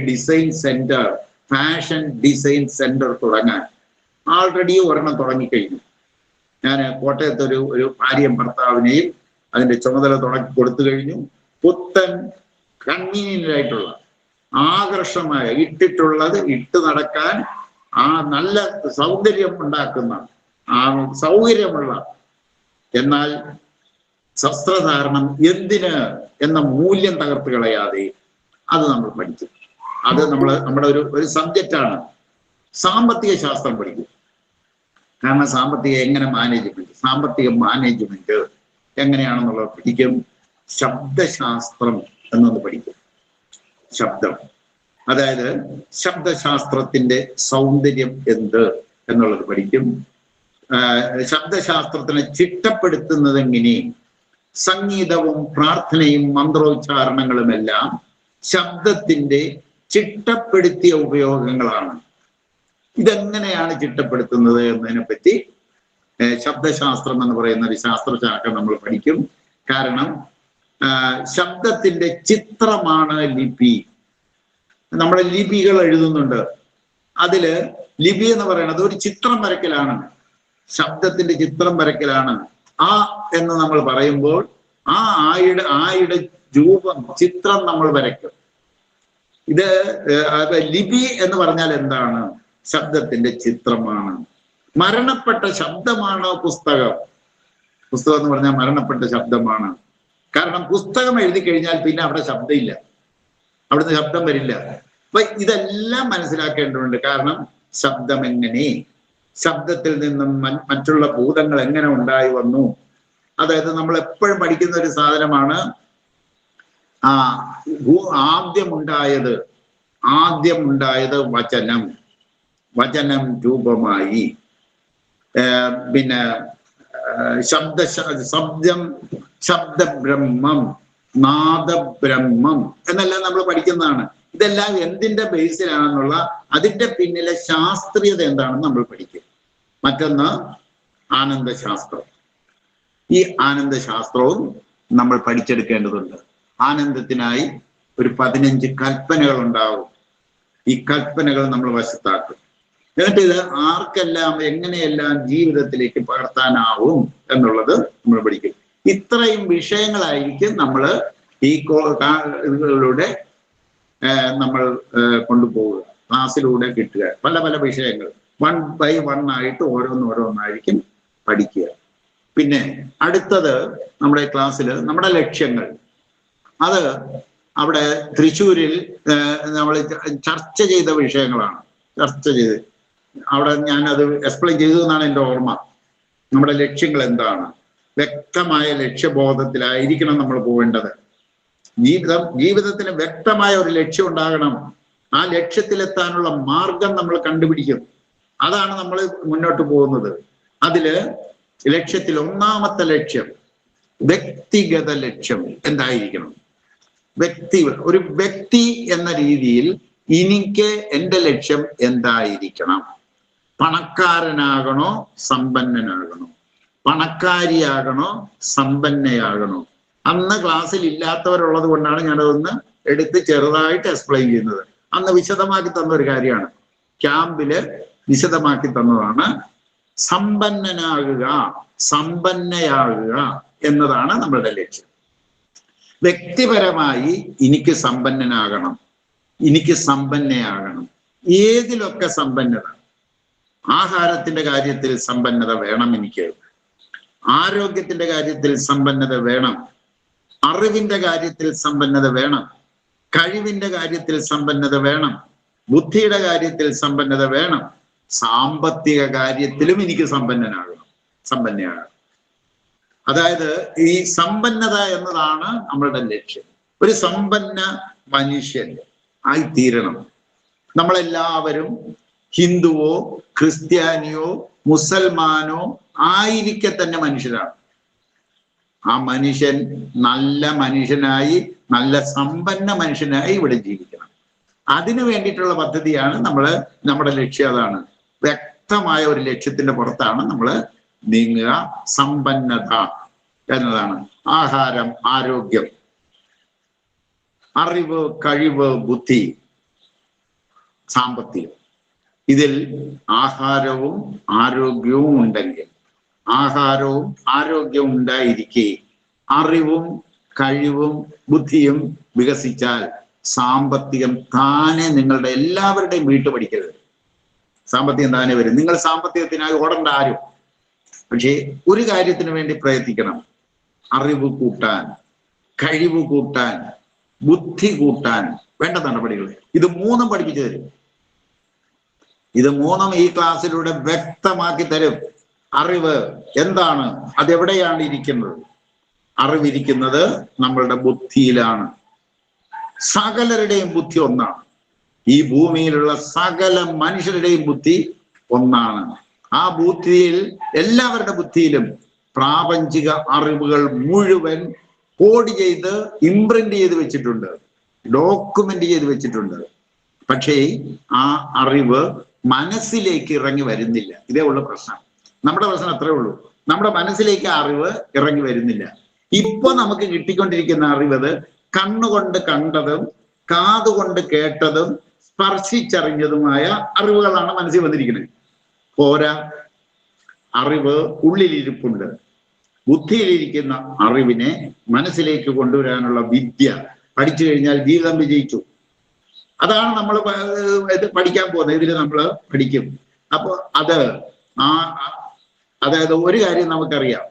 design centre, fashion design centre തുടങ്ങാൻ. ആൾറെഡി ഒരെണ്ണം തുടങ്ങിക്കഴിഞ്ഞു. ഞാൻ കോട്ടയത്ത് ഒരു ഭാര്യയും ഭർത്താവിനെയും അതിന്റെ ചുമതല തുടങ്ങി കൊടുത്തു കഴിഞ്ഞു. പുത്തൻ കൺവീനിയന്റ് ആയിട്ടുള്ള, ആകർഷമായ, ഇട്ടിട്ടുള്ളത് ഇട്ട് നടക്കാൻ നല്ല സൗന്ദര്യം ഉണ്ടാക്കുന്ന, സൗകര്യമുള്ള, എന്നാൽ വസ്ത്രധാരണം എന്തിന് എന്ന മൂല്യം തകർത്ത് കളയാതെ അത് നമ്മൾ പഠിക്കും. അത് നമ്മുടെ ഒരു സബ്ജക്റ്റാണ്. സാമ്പത്തിക ശാസ്ത്രം പഠിക്കും. കാരണം സാമ്പത്തിക മാനേജ്മെന്റ് എങ്ങനെയാണെന്നുള്ളത് പഠിക്കും. ശബ്ദശാസ്ത്രം എന്നൊന്ന് പഠിക്കും. ശബ്ദം, അതായത് ശബ്ദശാസ്ത്രത്തിന്റെ സൗന്ദര്യം എന്ത് എന്നുള്ളത് പഠിക്കും. ശബ്ദശാസ്ത്രത്തിനെ ചിട്ടപ്പെടുത്തുന്നത് എങ്ങനെ? സംഗീതവും പ്രാർത്ഥനയും മന്ത്രോച്ചാരണങ്ങളുമെല്ലാം ശബ്ദത്തിന്റെ ചിട്ടപ്പെടുത്തിയ ഉപയോഗങ്ങളാണ്. ഇതെങ്ങനെയാണ് ചിട്ടപ്പെടുത്തുന്നത് എന്നതിനെ പറ്റി ശബ്ദശാസ്ത്രം എന്ന് പറയുന്ന ഒരു ശാസ്ത്രശാഖ നമ്മൾ പഠിക്കും. കാരണം ശബ്ദത്തിന്റെ ചിത്രമാണ് ലിപി. നമ്മുടെ ലിപികൾ എഴുതുന്നുണ്ട്. അതില് ലിപി എന്ന് പറയുന്നത് ഒരു ചിത്രം വരയ്ക്കലാണ്. ശബ്ദത്തിന്റെ ചിത്രം വരയ്ക്കലാണ്. ആ എന്ന് നമ്മൾ പറയുമ്പോൾ ആയുടെ രൂപം, ചിത്രം നമ്മൾ വരയ്ക്കും. ഇത് ലിപി എന്ന് പറഞ്ഞാൽ എന്താണ്? ശബ്ദത്തിന്റെ ചിത്രമാണ്. മരണപ്പെട്ട ശബ്ദമാണ് പുസ്തകം. പുസ്തകം എന്ന് പറഞ്ഞാൽ മരണപ്പെട്ട ശബ്ദമാണ്. കാരണം പുസ്തകം എഴുതി കഴിഞ്ഞാൽ പിന്നെ അവിടെ ശബ്ദമില്ല, അവിടുന്ന് ശബ്ദം വരില്ല. അപ്പൊ ഇതെല്ലാം മനസ്സിലാക്കേണ്ടതുണ്ട്. കാരണം ശബ്ദം എങ്ങനെ, ശബ്ദത്തിൽ നിന്നും മറ്റുള്ള ഭൂതങ്ങൾ എങ്ങനെ ഉണ്ടായി വന്നു. അതായത് നമ്മൾ എപ്പോഴും പഠിക്കുന്ന ഒരു സാധനമാണ് ആദ്യമുണ്ടായത് വചനം. വചനം രൂപമായി. പിന്നെ ശബ്ദബ്രഹ്മം, നാദബ്രഹ്മം എന്നെല്ലാം നമ്മൾ പഠിക്കുന്നതാണ്. ഇതെല്ലാം എന്തിന്റെ ബേസിലാണെന്നുള്ള അതിന്റെ പിന്നിലെ ശാസ്ത്രീയത എന്താണെന്ന് നമ്മൾ പഠിക്കും. മറ്റൊന്ന് ആനന്ദശാസ്ത്രം. ഈ ആനന്ദശാസ്ത്രവും നമ്മൾ പഠിച്ചെടുക്കേണ്ടതുണ്ട്. ആനന്ദത്തിനായി ഒരു 15 കൽപ്പനകൾ ഉണ്ടാവും. ഈ കൽപ്പനകൾ നമ്മൾ വശത്താക്കും. എന്നിട്ട് ഇത് ആർക്കെല്ലാം എങ്ങനെയെല്ലാം ജീവിതത്തിലേക്ക് പകർത്താനാവും എന്നുള്ളത് നമ്മൾ പഠിക്കും. ഇത്രയും വിഷയങ്ങളായിരിക്കും നമ്മൾ ഈ ഇതിലൂടെ നമ്മൾ കൊണ്ടുപോവുക, ക്ലാസ്സിലൂടെ കിട്ടുക. പല പല വിഷയങ്ങൾ 1 by 1 ആയിട്ട് ഓരോന്നായിരിക്കും പഠിക്കുക. പിന്നെ അടുത്തത് നമ്മുടെ ക്ലാസ്സിൽ നമ്മുടെ ലക്ഷ്യങ്ങൾ. അത് അവിടെ തൃശ്ശൂരിൽ നമ്മൾ ചർച്ച ചെയ്ത വിഷയങ്ങളാണ്. അവിടെ ഞാനത് എക്സ്പ്ലെയിൻ ചെയ്തു എന്നാണ് എൻ്റെ ഓർമ്മ. നമ്മുടെ ലക്ഷ്യങ്ങൾ എന്താണ്? വ്യക്തമായ ലക്ഷ്യബോധത്തിലായിരിക്കണം നമ്മൾ പോവേണ്ടത്. ജീവിതത്തിന് വ്യക്തമായ ഒരു ലക്ഷ്യം ഉണ്ടാകണം. ആ ലക്ഷ്യത്തിലെത്താനുള്ള മാർഗം നമ്മൾ കണ്ടുപിടിക്കും. അതാണ് നമ്മൾ മുന്നോട്ട് പോകുന്നത്. അതില് ലക്ഷ്യത്തിൽ ഒന്നാമത്തെ ലക്ഷ്യം, വ്യക്തിഗത ലക്ഷ്യം എന്തായിരിക്കണം? ഒരു വ്യക്തി എന്ന രീതിയിൽ എനിക്ക് എൻ്റെ ലക്ഷ്യം എന്തായിരിക്കണം? പണക്കാരനാകണോ സമ്പന്നനാകണോ? പണക്കാരിയാകണോ സമ്പന്നയാകണോ? അന്ന് ക്ലാസ്സിൽ ഇല്ലാത്തവരുള്ളത് കൊണ്ടാണ് ഞാനതൊന്ന് എടുത്ത് ചെറുതായിട്ട് എക്സ്പ്ലെയിൻ ചെയ്യുന്നത്. അന്ന് വിശദമാക്കി തന്ന ഒരു കാര്യമാണ്, ക്യാമ്പില് വിശദമാക്കി തന്നതാണ്. സമ്പന്നനാകുക, സമ്പന്നയാകുക എന്നതാണ് നമ്മളുടെ ലക്ഷ്യം. വ്യക്തിപരമായി എനിക്ക് സമ്പന്നനാകണം, എനിക്ക് സമ്പന്നയാകണം. ഏതിലൊക്കെ സമ്പന്നത? ആഹാരത്തിന്റെ കാര്യത്തിൽ സമ്പന്നത വേണം എനിക്ക്, ആരോഗ്യത്തിന്റെ കാര്യത്തിൽ സമ്പന്നത വേണം, അറിവിന്റെ കാര്യത്തിൽ സമ്പന്നത വേണം, കഴിവിന്റെ കാര്യത്തിൽ സമ്പന്നത വേണം, ബുദ്ധിയുടെ കാര്യത്തിൽ സമ്പന്നത വേണം, സാമ്പത്തിക കാര്യത്തിലും എനിക്ക് സമ്പന്നനാകണം, സമ്പന്നയാകണം. അതായത് ഈ സമ്പന്നത എന്നതാണ് നമ്മളുടെ ലക്ഷ്യം. ഒരു സമ്പന്ന മനുഷ്യൻ ആയിത്തീരണം. നമ്മളെല്ലാവരും ഹിന്ദുവോ ക്രിസ്ത്യാനിയോ മുസൽമാനോ ആയിരിക്കെ തന്നെ മനുഷ്യരാണ്. ആ മനുഷ്യൻ നല്ല മനുഷ്യനായി, നല്ല സമ്പന്ന മനുഷ്യനായി ഇവിടെ ജീവിക്കണം. അതിനു വേണ്ടിയിട്ടുള്ള പദ്ധതിയാണ് നമ്മുടെ ലക്ഷ്യം. അതാണ് വ്യക്തമായ ഒരു ലക്ഷ്യത്തിന്റെ പുറത്താണ് നമ്മൾ നീങ്ങുക. സമ്പന്നത എന്നതാണ്. ആഹാരം, ആരോഗ്യം, അറിവ്, കഴിവ്, ബുദ്ധി, സാമ്പത്തികം. ഇതിൽ ആഹാരവും ആരോഗ്യവും ഉണ്ടെങ്കിൽ, ആഹാരവും ആരോഗ്യവും ഉണ്ടായിരിക്കെ അറിവും കഴിവും ബുദ്ധിയും വികസിച്ചാൽ സാമ്പത്തികം താനെ നിങ്ങളുടെ എല്ലാവരുടെയും വീട്ടു പഠിക്കരുത്. സാമ്പത്തികം താനെ വരും. നിങ്ങൾ സാമ്പത്തികത്തിനായി ഓടേണ്ട ആരും. പക്ഷേ ഒരു കാര്യത്തിന് വേണ്ടി പ്രയത്നിക്കണം. അറിവ് കൂട്ടാൻ, കഴിവ് കൂട്ടാൻ, ബുദ്ധി കൂട്ടാൻ വേണ്ട നടപടികൾ. ഇത് മൂന്നും പഠിപ്പിച്ചു തരും. ഇത് മൂന്നും ഈ ക്ലാസ്സിലൂടെ വ്യക്തമാക്കി തരും. അറിവ് എന്താണ്, അതെവിടെയാണ് ഇരിക്കുന്നത്? അറിവിരിക്കുന്നത് നമ്മളുടെ ബുദ്ധിയിലാണ്. സകലരുടെയും ബുദ്ധി ഒന്നാണ്. ഈ ഭൂമിയിലുള്ള സകല മനുഷ്യരുടെയും ബുദ്ധി ഒന്നാണ്. ആ ബുദ്ധിയിൽ, എല്ലാവരുടെ ബുദ്ധിയിലും പ്രാപഞ്ചിക അറിവുകൾ മുഴുവൻ കോഡ് ചെയ്ത് ഇംപ്രിന്റ് ചെയ്ത് വെച്ചിട്ടുണ്ട്, ഡോക്യുമെന്റ് ചെയ്ത് വെച്ചിട്ടുണ്ട്. പക്ഷേ ആ അറിവ് മനസ്സിലേക്ക് ഇറങ്ങി വരുന്നില്ല. ഇതേ ഉള്ള പ്രശ്നം. നമ്മുടെ പ്രശ്നം അത്രേ ഉള്ളൂ. നമ്മുടെ മനസ്സിലേക്ക് അറിവ് ഇറങ്ങി വരുന്നില്ല. ഇപ്പൊ നമുക്ക് കിട്ടിക്കൊണ്ടിരിക്കുന്ന അറിവ് കണ്ണുകൊണ്ട് കണ്ടതും കാതുകൊണ്ട് കേട്ടതും സ്പർശിച്ചറിഞ്ഞതുമായ അറിവുകളാണ് മനസ്സിൽ വന്നിരിക്കുന്നത്. പോരാ, അറിവ് ഉള്ളിലിരിപ്പുണ്ട്. ബുദ്ധിയിലിരിക്കുന്ന അറിവിനെ മനസ്സിലേക്ക് കൊണ്ടുവരാനുള്ള വിദ്യ പഠിച്ചു കഴിഞ്ഞാൽ ജീവിതം വിജയിച്ചു. അതാണ് നമ്മൾ പഠിക്കാൻ പോകുന്നത്. ഇതിൽ നമ്മൾ പഠിക്കും. അപ്പൊ അതായത് ഒരു കാര്യം നമുക്കറിയാം.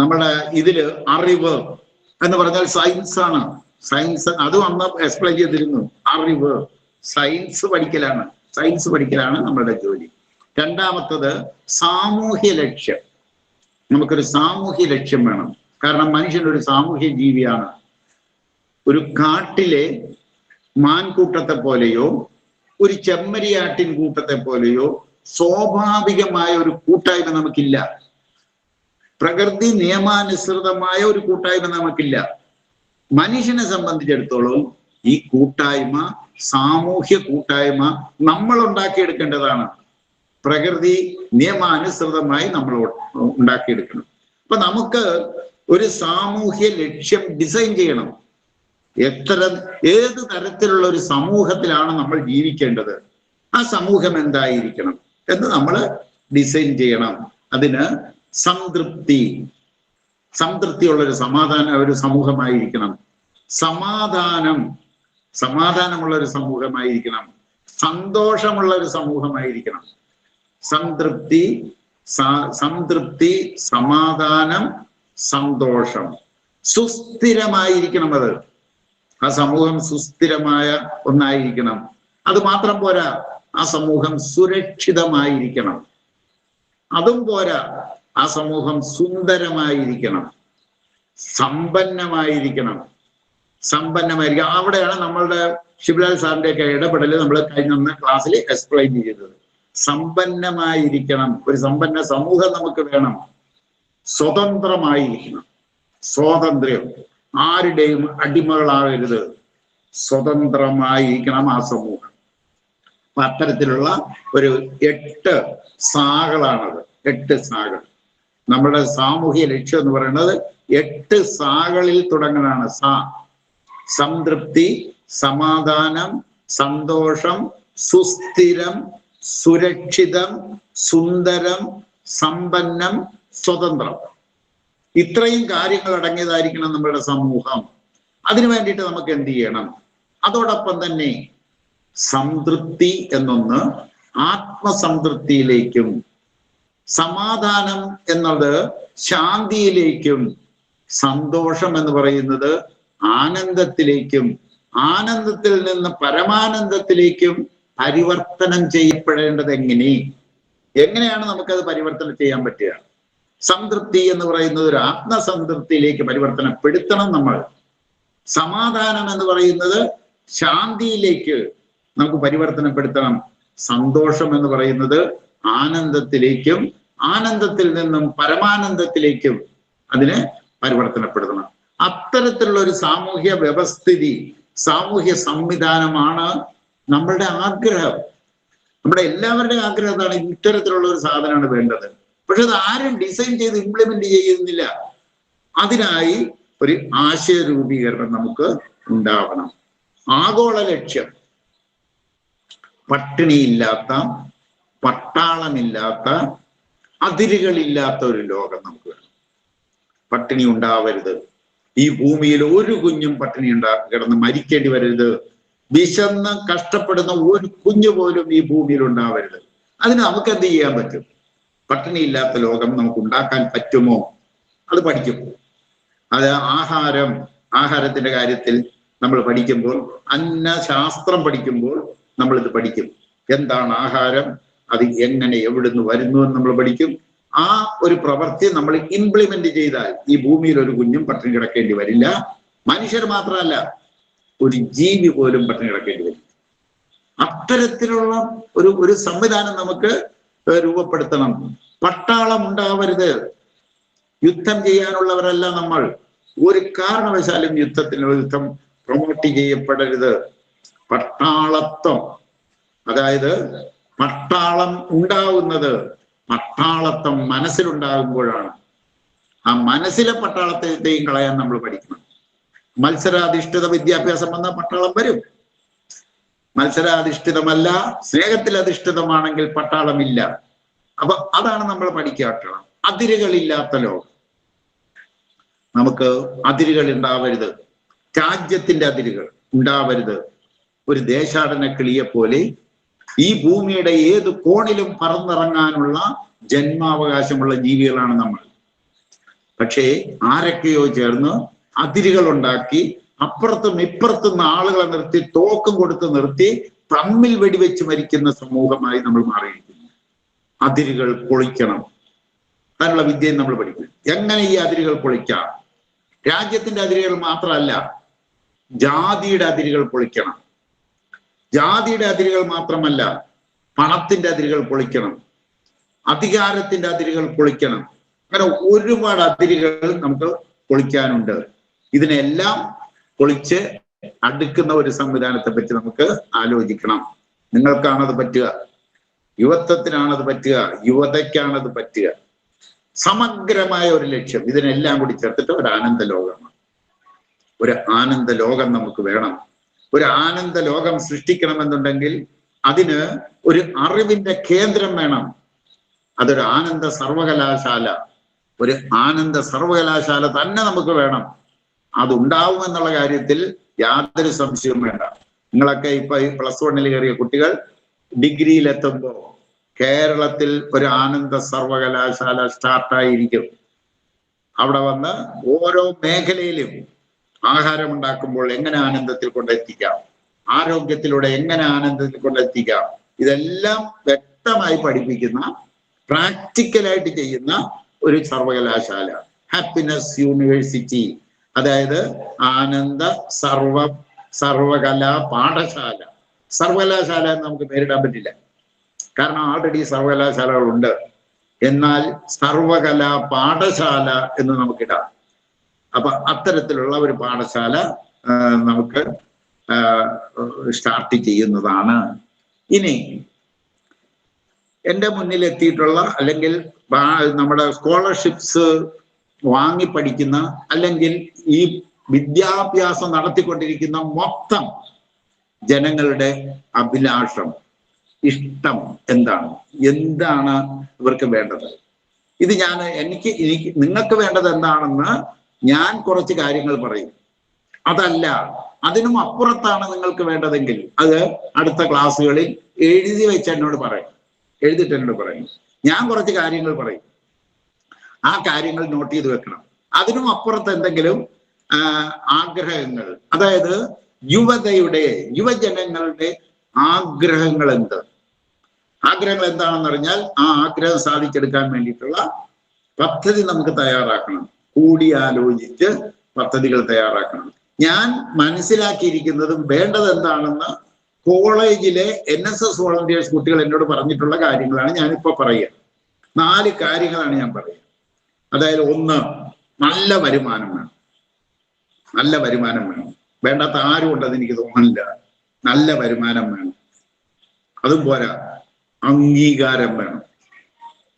നമ്മുടെ ഇതില് അറിവ് എന്ന് പറഞ്ഞാൽ സയൻസ് ആണ്. സയൻസ് അതും അന്ന് എക്സ്പ്ലെയിൻ ചെയ്തിരുന്നു. അറിവ് സയൻസ് പഠിക്കലാണ് നമ്മളുടെ ജോലി. രണ്ടാമത്തത് സാമൂഹ്യ ലക്ഷ്യം. നമുക്കൊരു സാമൂഹ്യ ലക്ഷ്യം വേണം. കാരണം മനുഷ്യനൊരു സാമൂഹ്യ ജീവിയാണ്. ഒരു കാട്ടിലെ മാൻകൂട്ടത്തെ പോലെയോ ഒരു ചെമ്മരിയാട്ടിൻ കൂട്ടത്തെ പോലെയോ സ്വാഭാവികമായ ഒരു കൂട്ടായ്മ നമുക്കില്ല. പ്രകൃതി നിയമാനുസൃതമായ ഒരു കൂട്ടായ്മ നമുക്കില്ല. മനുഷ്യനെ സംബന്ധിച്ചിടത്തോളം ഈ കൂട്ടായ്മ, സാമൂഹ്യ കൂട്ടായ്മ നമ്മൾ ഉണ്ടാക്കിയെടുക്കേണ്ടതാണ്. പ്രകൃതി നിയമാനുസൃതമായി നമ്മൾ ഉണ്ടാക്കിയെടുക്കണം. അപ്പൊ നമുക്ക് ഒരു സാമൂഹ്യ ലക്ഷ്യം ഡിസൈൻ ചെയ്യണം. ഏത് തരത്തിലുള്ള ഒരു സമൂഹത്തിലാണ് നമ്മൾ ജീവിക്കേണ്ടത്, ആ സമൂഹം എന്തായിരിക്കണം എന്ന് നമ്മൾ ഡിസൈൻ ചെയ്യണം. അതിന് സംതൃപ്തിയുള്ള ഒരു സമൂഹമായിരിക്കണം. സമാധാനമുള്ള ഒരു സമൂഹമായിരിക്കണം. സന്തോഷമുള്ള ഒരു സമൂഹമായിരിക്കണം. സംതൃപ്തി, സമാധാനം, സന്തോഷം, സുസ്ഥിരമായിരിക്കണം. ആ സമൂഹം സുസ്ഥിരമായ ഒന്നായിരിക്കണം. അത് മാത്രം പോരാ, ആ സമൂഹം സുരക്ഷിതമായിരിക്കണം. അതും പോരാ, ആ സമൂഹം സുന്ദരമായിരിക്കണം, സമ്പന്നമായിരിക്കണം. അവിടെയാണ് നമ്മളുടെ ശിവലാൽ സാറിന്റെ ഒക്കെ ഇടപെടൽ നമ്മൾ കഴിഞ്ഞ ക്ലാസ്സിൽ എക്സ്പ്ലെയിൻ ചെയ്തത്. സമ്പന്നമായിരിക്കണം. ഒരു സമ്പന്ന സമൂഹം നമുക്ക് വേണം. സ്വതന്ത്രമായിരിക്കണം. സ്വാതന്ത്ര്യം, ആരുടെയും അടിമകളാകരുത്. സ്വതന്ത്രമായിരിക്കണം ആ സമൂഹം. അപ്പൊ അത്തരത്തിലുള്ള ഒരു 8 സാകളാണത്. 8 സാകൾ. നമ്മുടെ സാമൂഹ്യ ലക്ഷ്യം എന്ന് പറയുന്നത് 8 സാകളിൽ തുടങ്ങുന്നതാണ്. സംതൃപ്തി, സമാധാനം, സന്തോഷം, സുസ്ഥിരം, സുരക്ഷിതം, സുന്ദരം, സമ്പന്നം, സ്വതന്ത്രം. ഇത്രയും കാര്യങ്ങൾ അടങ്ങിയതായിരിക്കണം നമ്മളുടെ സമൂഹം. അതിനു വേണ്ടിയിട്ട് നമുക്ക് എന്ത് ചെയ്യണം? അതോടൊപ്പം തന്നെ സംതൃപ്തി എന്നൊന്ന് ആത്മസംതൃപ്തിയിലേക്കും, സമാധാനം എന്നത് ശാന്തിയിലേക്കും, സന്തോഷം എന്ന് പറയുന്നത് ആനന്ദത്തിലേക്കും, ആനന്ദത്തിൽ നിന്ന് പരമാനന്ദത്തിലേക്കും പരിവർത്തനം ചെയ്യപ്പെടേണ്ടത് എങ്ങനെയാണ് നമുക്കത് പരിവർത്തനം ചെയ്യാൻ പറ്റുക? സംതൃപ്തി എന്ന് പറയുന്നത് ഒരു ആത്മസംതൃപ്തിയിലേക്ക് പരിവർത്തനപ്പെടുത്തണം നമ്മൾ. സമാധാനം എന്ന് പറയുന്നത് ശാന്തിയിലേക്ക് നമുക്ക് പരിവർത്തനപ്പെടുത്തണം. സന്തോഷം എന്ന് പറയുന്നത് ആനന്ദത്തിലേക്കും ആനന്ദത്തിൽ നിന്നും പരമാനന്ദത്തിലേക്കും അതിനെ പരിവർത്തനപ്പെടുത്തണം. അത്തരത്തിലുള്ള ഒരു സാമൂഹ്യ വ്യവസ്ഥിതി, സാമൂഹ്യ സംവിധാനമാണ് നമ്മളുടെ ആഗ്രഹം. നമ്മുടെ എല്ലാവരുടെയും ആഗ്രഹം അതാണ്, ഇത്തരത്തിലുള്ള ഒരു സാധനമാണ് വേണ്ടത്. പക്ഷെ അത് ആരും ഡിസൈൻ ചെയ്ത് ഇംപ്ലിമെന്റ് ചെയ്യുന്നില്ല. അതിനായി ഒരു ആശയ രൂപീകരണം നമുക്ക് ഉണ്ടാവണം. ആഗോള ലക്ഷ്യം പട്ടിണിയില്ലാത്ത, പട്ടാളമില്ലാത്ത, അതിരുകളില്ലാത്ത ഒരു ലോകം നമുക്ക് വേണം. പട്ടിണി ഉണ്ടാവരുത്. ഈ ഭൂമിയിൽ ഒരു കുഞ്ഞും പട്ടിണി കിടന്ന് മരിക്കേണ്ടി വരരുത്. വിശന്ന് കഷ്ടപ്പെടുന്ന ഒരു കുഞ്ഞു പോലും ഈ ഭൂമിയിൽ ഉണ്ടാവരുത്. അതിന് നമുക്ക് എന്ത് ചെയ്യാൻ പറ്റും? പട്ടിണിയില്ലാത്ത ലോകം നമുക്ക് ഉണ്ടാക്കാൻ പറ്റുമോ? അത് പഠിക്കും. അത് ആഹാരത്തിന്റെ കാര്യത്തിൽ നമ്മൾ പഠിക്കുമ്പോൾ, അന്നശാസ്ത്രം പഠിക്കുമ്പോൾ നമ്മൾ ഇത് പഠിക്കും. എന്താണ് ആഹാരം, അത് എങ്ങനെ എവിടുന്ന് വരുന്നു എന്ന് നമ്മൾ പഠിക്കും. ആ ഒരു പ്രവൃത്തി നമ്മൾ ഇംപ്ലിമെന്റ് ചെയ്താൽ ഈ ഭൂമിയിൽ ഒരു കുഞ്ഞും പട്ടിണി കിടക്കേണ്ടി വരില്ല. മനുഷ്യർ മാത്രമല്ല, ഒരു ജീവി പോലും പട്ടിണി കിടക്കേണ്ടി വരും. അത്തരത്തിലുള്ള ഒരു സംവിധാനം നമുക്ക് രൂപപ്പെടുത്തണം. പട്ടാളം ഉണ്ടാവരുത്. യുദ്ധം ചെയ്യാനുള്ളവരല്ല നമ്മൾ. ഒരു കാരണവശാലും യുദ്ധം പ്രൊമോട്ട് ചെയ്യപ്പെടരുത്. പട്ടാളത്വം, അതായത് പട്ടാളം ഉണ്ടാവുന്നത് പട്ടാളത്വം മനസ്സിലുണ്ടാകുമ്പോഴാണ്. ആ മനസ്സിലെ പട്ടാളത്തെയും കളയാൻ നമ്മൾ പഠിക്കണം. മത്സരാധിഷ്ഠിത വിദ്യാഭ്യാസം വന്നാൽ പട്ടാളം വരും. മത്സരാധിഷ്ഠിതമല്ല, സ്നേഹത്തിൽ അധിഷ്ഠിതമാണെങ്കിൽ പട്ടാളമില്ല. അപ്പൊ അതാണ് നമ്മൾ പഠിക്കാട്ടണം. അതിരുകളില്ലാത്ത ലോകം. നമുക്ക് അതിരുകൾ ഉണ്ടാവരുത്. രാജ്യത്തിന്റെ അതിരുകൾ ഉണ്ടാവരുത്. ഒരു ദേശാടന കിളിയെ പോലെ ഈ ഭൂമിയുടെ ഏത് കോണിലും പറന്നിറങ്ങാനുള്ള ജന്മാവകാശമുള്ള ജീവികളാണ് നമ്മൾ. പക്ഷേ ആരൊക്കെയോ ചേർന്ന് അതിരുകൾ ഉണ്ടാക്കി അപ്പുറത്തും ഇപ്പുറത്തും ആളുകളെ നിർത്തി, തോക്കും കൊടുത്ത് നിർത്തി തമ്മിൽ വെടിവെച്ച് മരിക്കുന്ന സമൂഹമായി നമ്മൾ മാറിയിരിക്കുന്നു. അതിരുകൾ പൊളിക്കണം. അതിനുള്ള വിദ്യയും നമ്മൾ പഠിക്കും. എങ്ങനെ ഈ അതിരുകൾ പൊളിക്കാം? രാജ്യത്തിന്റെ അതിരുകൾ മാത്രമല്ല, ജാതിയുടെ അതിരുകൾ പൊളിക്കണം. ജാതിയുടെ അതിരുകൾ മാത്രമല്ല, പണത്തിന്റെ അതിരുകൾ പൊളിക്കണം, അധികാരത്തിന്റെ അതിരുകൾ പൊളിക്കണം. അങ്ങനെ ഒരുപാട് അതിരുകൾ നമുക്ക് പൊളിക്കാനുണ്ട്. ഇതിനെല്ലാം പൊളിച്ച് അടുക്കുന്ന ഒരു സംവിധാനത്തെ പറ്റി നമുക്ക് ആലോചിക്കണം. നിങ്ങൾക്കാണത് പറ്റുക, യുവത്വത്തിനാണത് പറ്റുക, യുവതയ്ക്കാണത് പറ്റുക. സമഗ്രമായ ഒരു ലക്ഷ്യം, ഇതിനെല്ലാം കൂടി ചേർത്തിട്ട് ഒരു ആനന്ദ ലോകമാണ്. ഒരു ആനന്ദ ലോകം നമുക്ക് വേണം. ഒരു ആനന്ദ ലോകം സൃഷ്ടിക്കണമെന്നുണ്ടെങ്കിൽ അതിന് ഒരു അറിവിന്റെ കേന്ദ്രം വേണം. അതൊരു ആനന്ദ സർവകലാശാല, ഒരു ആനന്ദ സർവകലാശാല തന്നെ നമുക്ക് വേണം. അതുണ്ടാവുമെന്നുള്ള കാര്യത്തിൽ യാതൊരു സംശയവും വേണ്ട. നിങ്ങളൊക്കെ ഇപ്പൊ ഈ +1 കയറിയ കുട്ടികൾ ഡിഗ്രിയിലെത്തുമ്പോ കേരളത്തിൽ ഒരു ആനന്ദ സർവകലാശാല സ്റ്റാർട്ടായിരിക്കും. അവിടെ വന്ന് ഓരോ മേഖലയിലും ആഹാരം ഉണ്ടാക്കുമ്പോൾ എങ്ങനെ ആനന്ദത്തിൽ കൊണ്ടെത്തിക്കാം, ആരോഗ്യത്തിലൂടെ എങ്ങനെ ആനന്ദത്തിൽ കൊണ്ടെത്തിക്കാം, ഇതെല്ലാം വ്യക്തമായി പഠിപ്പിക്കുന്ന, പ്രാക്ടിക്കലായിട്ട് ചെയ്യുന്ന ഒരു സർവകലാശാല, ഹാപ്പിനെസ് യൂണിവേഴ്സിറ്റി. അതായത് ആനന്ദ സർവകലാ പാഠശാല. സർവകലാശാല എന്ന് നമുക്ക് പേരിടാൻ പറ്റില്ല, കാരണം ആൾറെഡി സർവകലാശാലകളുണ്ട്. എന്നാൽ സർവകലാ പാഠശാല എന്ന് നമുക്കിടാം. അപ്പൊ അത്തരത്തിലുള്ള ഒരു പാഠശാല നമുക്ക് സ്റ്റാർട്ട് ചെയ്യുന്നതാണ്. ഇനി എൻ്റെ മുന്നിൽ എത്തിയിട്ടുള്ള, അല്ലെങ്കിൽ നമ്മുടെ സ്കോളർഷിപ്സ് വാങ്ങി പഠിക്കുന്ന, അല്ലെങ്കിൽ ഈ വിദ്യാഭ്യാസം നടത്തിക്കൊണ്ടിരിക്കുന്ന മൊത്തം ജനങ്ങളുടെ അഭിലാഷം, ഇഷ്ടം എന്താണ് ഇവർക്ക് വേണ്ടത്? ഇത് എനിക്ക് നിങ്ങൾക്ക് വേണ്ടത് എന്താണെന്ന് ഞാൻ കുറച്ച് കാര്യങ്ങൾ പറയും. അതല്ല, അതിനും അപ്പുറത്താണ് നിങ്ങൾക്ക് വേണ്ടതെങ്കിൽ അത് അടുത്ത ക്ലാസ്സുകളിൽ എഴുതിയിട്ട് എന്നോട് പറയും. ഞാൻ കുറച്ച് കാര്യങ്ങൾ പറയും. ആ കാര്യങ്ങൾ നോട്ട് ചെയ്ത് വെക്കണം. അതിനും അപ്പുറത്ത് എന്തെങ്കിലും ആഗ്രഹങ്ങൾ, അതായത് യുവജനങ്ങളുടെ ആഗ്രഹങ്ങൾ എന്താണെന്ന് പറഞ്ഞാൽ ആ ആഗ്രഹം സാധിച്ചെടുക്കാൻ വേണ്ടിയിട്ടുള്ള പദ്ധതി നമുക്ക് തയ്യാറാക്കണം, കൂടിയാലോചിച്ച് പദ്ധതികൾ തയ്യാറാക്കണം. ഞാൻ മനസ്സിലാക്കിയിരിക്കുന്നതും വേണ്ടത് എന്താണെന്ന് കോളേജിലെ NSS വോളണ്ടിയേഴ്സ് കുട്ടികൾ എന്നോട് പറഞ്ഞിട്ടുള്ള കാര്യങ്ങളാണ് ഞാനിപ്പോ പറയുക. 4 കാര്യങ്ങളാണ് ഞാൻ പറയുക. അതായത് 1, നല്ല വരുമാനം വേണം. നല്ല വരുമാനം വേണം. വേണ്ടാത്ത ആരും ഉണ്ടെന്ന് എനിക്ക് തോന്നുന്നില്ല. നല്ല വരുമാനം വേണം. അതും പോരാ, അംഗീകാരം വേണം.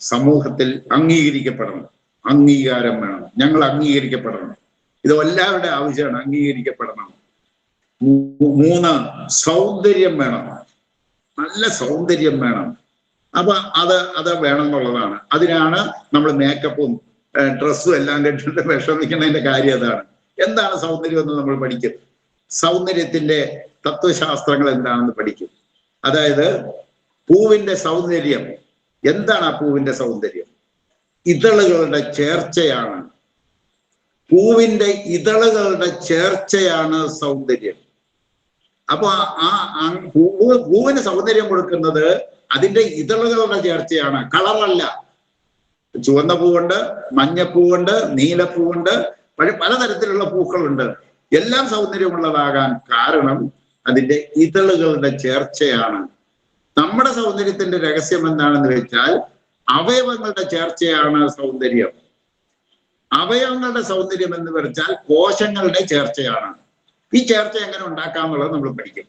സമൂഹത്തിൽ അംഗീകരിക്കപ്പെടണം. അംഗീകാരം വേണം. ഞങ്ങൾ അംഗീകരിക്കപ്പെടണം. ഇത് എല്ലാവരുടെ ആവശ്യമാണ്, അംഗീകരിക്കപ്പെടണം. 3, സൗന്ദര്യം വേണം. നല്ല സൗന്ദര്യം വേണം. അപ്പൊ അത് വേണം എന്നുള്ളതാണ്. അതിനാണ് നമ്മൾ മേക്കപ്പും ഡ്രസ്സും എല്ലാം കെട്ടിട്ട് വിഷമിക്കുന്നതിന്റെ കാര്യം അതാണ്. എന്താണ് സൗന്ദര്യം എന്ന് നമ്മൾ പഠിക്കും. സൗന്ദര്യത്തിന്റെ തത്വശാസ്ത്രങ്ങൾ എന്താണെന്ന് പഠിക്കും. അതായത് പൂവിന്റെ സൗന്ദര്യം എന്താണ്? ആ പൂവിന്റെ സൗന്ദര്യം ഇതളുകളുടെ ചേർച്ചയാണ്. പൂവിന്റെ ഇതളുകളുടെ ചേർച്ചയാണ് സൗന്ദര്യം. അപ്പൊ പൂവിന് സൗന്ദര്യം കൊടുക്കുന്നത് അതിന്റെ ഇതളുകളുടെ ചേർച്ചയാണ്, കളറല്ല. ചുവന്ന പൂവുണ്ട്, മഞ്ഞപ്പൂവുണ്ട്, നീലപ്പൂവുണ്ട്, പലതരത്തിലുള്ള പൂക്കളുണ്ട്. എല്ലാം സൗന്ദര്യമുള്ളതാകാൻ കാരണം അതിന്റെ ഇതളുകളുടെ ചേർച്ചയാണ്. നമ്മുടെ സൗന്ദര്യത്തിന്റെ രഹസ്യം എന്താണെന്ന് വെച്ചാൽ അവയവങ്ങളുടെ ചേർച്ചയാണ് സൗന്ദര്യം. അവയവങ്ങളുടെ സൗന്ദര്യം എന്ന് വെച്ചാൽ കോശങ്ങളുടെ ചേർച്ചയാണ്. ഈ ചേർച്ച എങ്ങനെ ഉണ്ടാക്കാന്നുള്ളത് നമ്മൾ പഠിക്കും.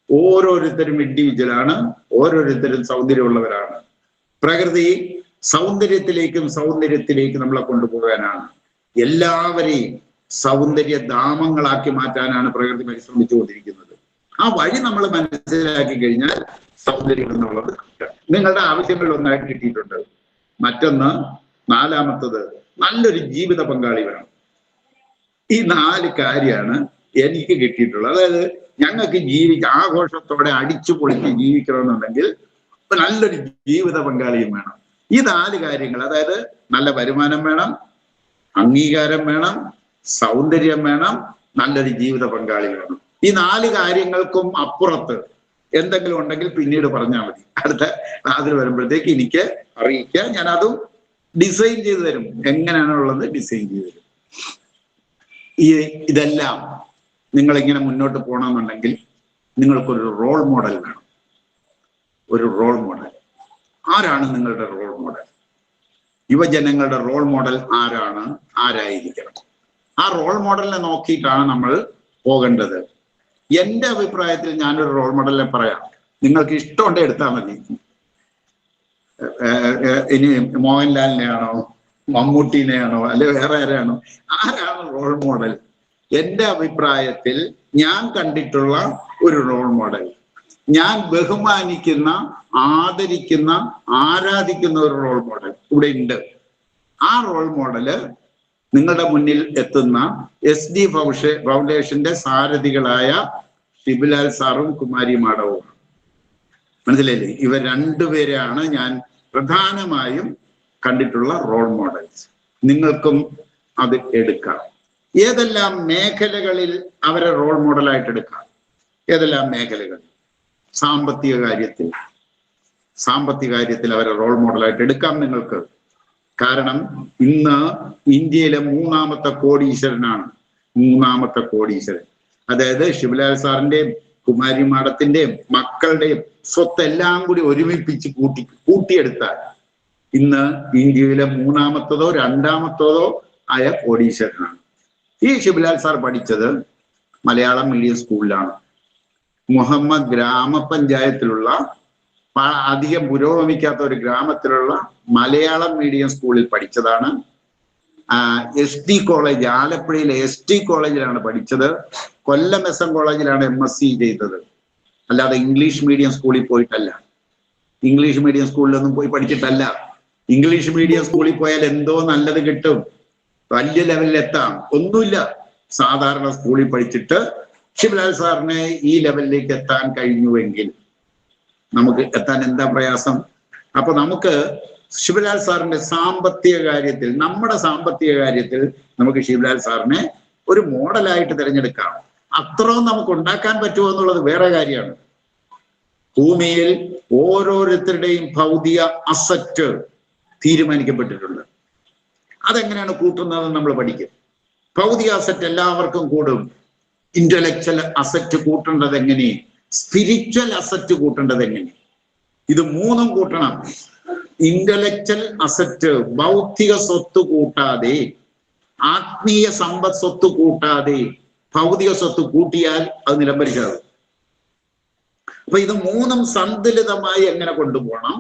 ഓരോരുത്തരും ഇൻഡിവിജ്വലാണ്, ഓരോരുത്തരും സൗന്ദര്യമുള്ളവരാണ്. പ്രകൃതി സൗന്ദര്യത്തിലേക്കും നമ്മളെ കൊണ്ടുപോകാനാണ്. എല്ലാവരെയും സൗന്ദര്യധാമങ്ങളാക്കി മാറ്റാനാണ് പ്രകൃതി പരിശ്രമിച്ചുകൊണ്ടിരിക്കുന്നത്. ആ വഴി നമ്മൾ മനസ്സിലാക്കി കഴിഞ്ഞാൽ സൗന്ദര്യം എന്നുള്ളത് നിങ്ങളുടെ ആവശ്യങ്ങളിൽ ഒന്നായിട്ട് കിട്ടിയിട്ടുണ്ട്. മറ്റൊന്ന്, 4-മത്തത്, നല്ലൊരു ജീവിത പങ്കാളി വേണം. ഈ 4 കാര്യമാണ് എനിക്ക് കിട്ടിയിട്ടുള്ളത്. അതായത് ഞങ്ങൾക്ക് ആഘോഷത്തോടെ അടിച്ചു പൊളിച്ച് ജീവിക്കണമെന്നുണ്ടെങ്കിൽ നല്ലൊരു ജീവിത പങ്കാളിയും വേണം. ഈ 4 കാര്യങ്ങൾ, അതായത് നല്ല വരുമാനം വേണം, അംഗീകാരം വേണം, സൗന്ദര്യം വേണം, നല്ലൊരു ജീവിത പങ്കാളി വേണം. ഈ 4 കാര്യങ്ങൾക്കും അപ്പുറത്ത് എന്തെങ്കിലും ഉണ്ടെങ്കിൽ പിന്നീട് പറഞ്ഞാൽ മതി. അടുത്ത ക്ലാസ്സിൽ വരുമ്പോഴത്തേക്ക് എനിക്ക് അറിയിക്കുക. ഞാൻ അതും ഡിസൈൻ ചെയ്തു തരും. എങ്ങനെയാണുള്ളത് ഡിസൈൻ ചെയ്തു തരും. ഇതെല്ലാം നിങ്ങളിങ്ങനെ മുന്നോട്ട് പോകണമെന്നുണ്ടെങ്കിൽ നിങ്ങൾക്കൊരു റോൾ മോഡൽ വേണം. ഒരു റോൾ മോഡൽ. ആരാണ് നിങ്ങളുടെ റോൾ മോഡൽ? യുവജനങ്ങളുടെ റോൾ മോഡൽ ആരായിരിക്കണം? ആ റോൾ മോഡലിനെ നോക്കിയിട്ടാണ് നമ്മൾ പോകേണ്ടത്. എൻ്റെ അഭിപ്രായത്തിൽ ഞാനൊരു റോൾ മോഡലിനെ പറയാം. നിങ്ങൾക്ക് ഇഷ്ടമുണ്ടെ എടുത്താൽ മതി. ഇനി മോഹൻലാലിനെയാണോ, മമ്മൂട്ടിനെയാണോ, അല്ലെ വേറെ ആരാണോ? ആരാണ് റോൾ മോഡൽ? എൻ്റെ അഭിപ്രായത്തിൽ ഞാൻ കണ്ടിട്ടുള്ള ഒരു റോൾ മോഡൽ, ഞാൻ ബഹുമാനിക്കുന്ന, ആദരിക്കുന്ന, ആരാധിക്കുന്ന ഒരു റോൾ മോഡൽ ഇവിടെ ഉണ്ട്. ആ റോൾ മോഡല് നിങ്ങളുടെ മുന്നിൽ എത്തുന്ന SD ഫൗണ്ടേഷന്റെ സാരഥികളായ ഷിബുലാൽ സാറും കുമാരി മാഡവും. മനസ്സിലായില്ലേ? ഇവർ 2 പേരെയാണ് ഞാൻ പ്രധാനമായും കണ്ടിട്ടുള്ള റോൾ മോഡൽസ്. നിങ്ങൾക്കും അത് എടുക്കാം. ഏതെല്ലാം മേഖലകളിൽ അവരെ റോൾ മോഡലായിട്ട് എടുക്കാം? ഏതെല്ലാം മേഖലകൾ? സാമ്പത്തിക കാര്യത്തിൽ അവരെ റോൾ മോഡലായിട്ട് എടുക്കാം നിങ്ങൾക്ക്. കാരണം ഇന്ന് ഇന്ത്യയിലെ 3-മത്തെ കോടീശ്വരനാണ്. 3-മത്തെ കോടീശ്വരൻ. അതായത് ഷിബുലാൽ സാറിന്റെയും കുമാരി മാഡത്തിന്റെയും മക്കളുടെയും സ്വത്തെല്ലാം കൂടി ഒരുമിപ്പിച്ച് കൂട്ടിയെടുത്താൽ ഇന്ന് ഇന്ത്യയിലെ 3-മത്തതോ 2-മത്തതോ ആയ കോടീശ്വരനാണ്. ഈ ഷിബുലാൽ സാർ പഠിച്ചത് മലയാളം മീഡിയം സ്കൂളിലാണ്. മുഹമ്മദ് ഗ്രാമപഞ്ചായത്തിലുള്ള അധികം പുരോഗമിക്കാത്ത ഒരു ഗ്രാമത്തിലുള്ള മലയാളം മീഡിയം സ്കൂളിൽ പഠിച്ചതാണ്. ST കോളേജ്, ആലപ്പുഴയിലെ ST കോളേജിലാണ് പഠിച്ചത്. കൊല്ലം SM കോളേജിലാണ് MSc ചെയ്തത്. അല്ലാതെ ഇംഗ്ലീഷ് മീഡിയം സ്കൂളിൽ പോയിട്ടല്ല. ഇംഗ്ലീഷ് മീഡിയം സ്കൂളിലൊന്നും പോയി പഠിച്ചിട്ടല്ല. ഇംഗ്ലീഷ് മീഡിയം സ്കൂളിൽ പോയാൽ എന്തോ നല്ലത് കിട്ടും, വലിയ ലെവലിൽ എത്താം, ഒന്നുമില്ല. സാധാരണ സ്കൂളിൽ പഠിച്ചിട്ട് ഷിബുലാൽ സാറിന് ഈ ലെവലിലേക്ക് എത്താൻ കഴിഞ്ഞുവെങ്കിൽ നമുക്ക് എത്താൻ എന്താ പ്രയാസം? അപ്പൊ നമുക്ക് ഷിബുലാൽ സാറിന്റെ സാമ്പത്തിക കാര്യത്തിൽ, നമ്മുടെ സാമ്പത്തിക കാര്യത്തിൽ നമുക്ക് ഷിബുലാൽ സാറിനെ ഒരു മോഡലായിട്ട് തിരഞ്ഞെടുക്കാം. അത്രയും നമുക്ക് ഉണ്ടാക്കാൻ പറ്റുമോ എന്നുള്ളത് വേറെ കാര്യമാണ്. ഭൂമിയിൽ ഓരോരുത്തരുടെയും ഭൗതിക അസറ്റ് തീരുമാനിക്കപ്പെട്ടിട്ടുണ്ട്. അതെങ്ങനെയാണ് കൂട്ടുന്നത് നമ്മൾ പഠിക്കും. ഭൗതിക അസറ്റ് എല്ലാവർക്കും കൂടും. ഇന്റലക്ച്വൽ അസറ്റ് കൂട്ടേണ്ടത് എങ്ങനെ, സ്പിരിച്വൽ അസറ്റ് കൂട്ടേണ്ടത് എങ്ങനെ, ഇത് മൂന്നും കൂട്ടണം. ഇന്റലക്ച്വൽ അസറ്റ് ഭൗതിക സ്വത്ത് കൂട്ടാതെ, ആത്മീയ സമ്പദ് സ്വത്ത് കൂട്ടാതെ ഭൗതിക സ്വത്ത് കൂട്ടിയാൽ അത് നിലംപരിശാകും. അപ്പൊ ഇത് മൂന്നും സന്തുലിതമായി എങ്ങനെ കൊണ്ടുപോകണം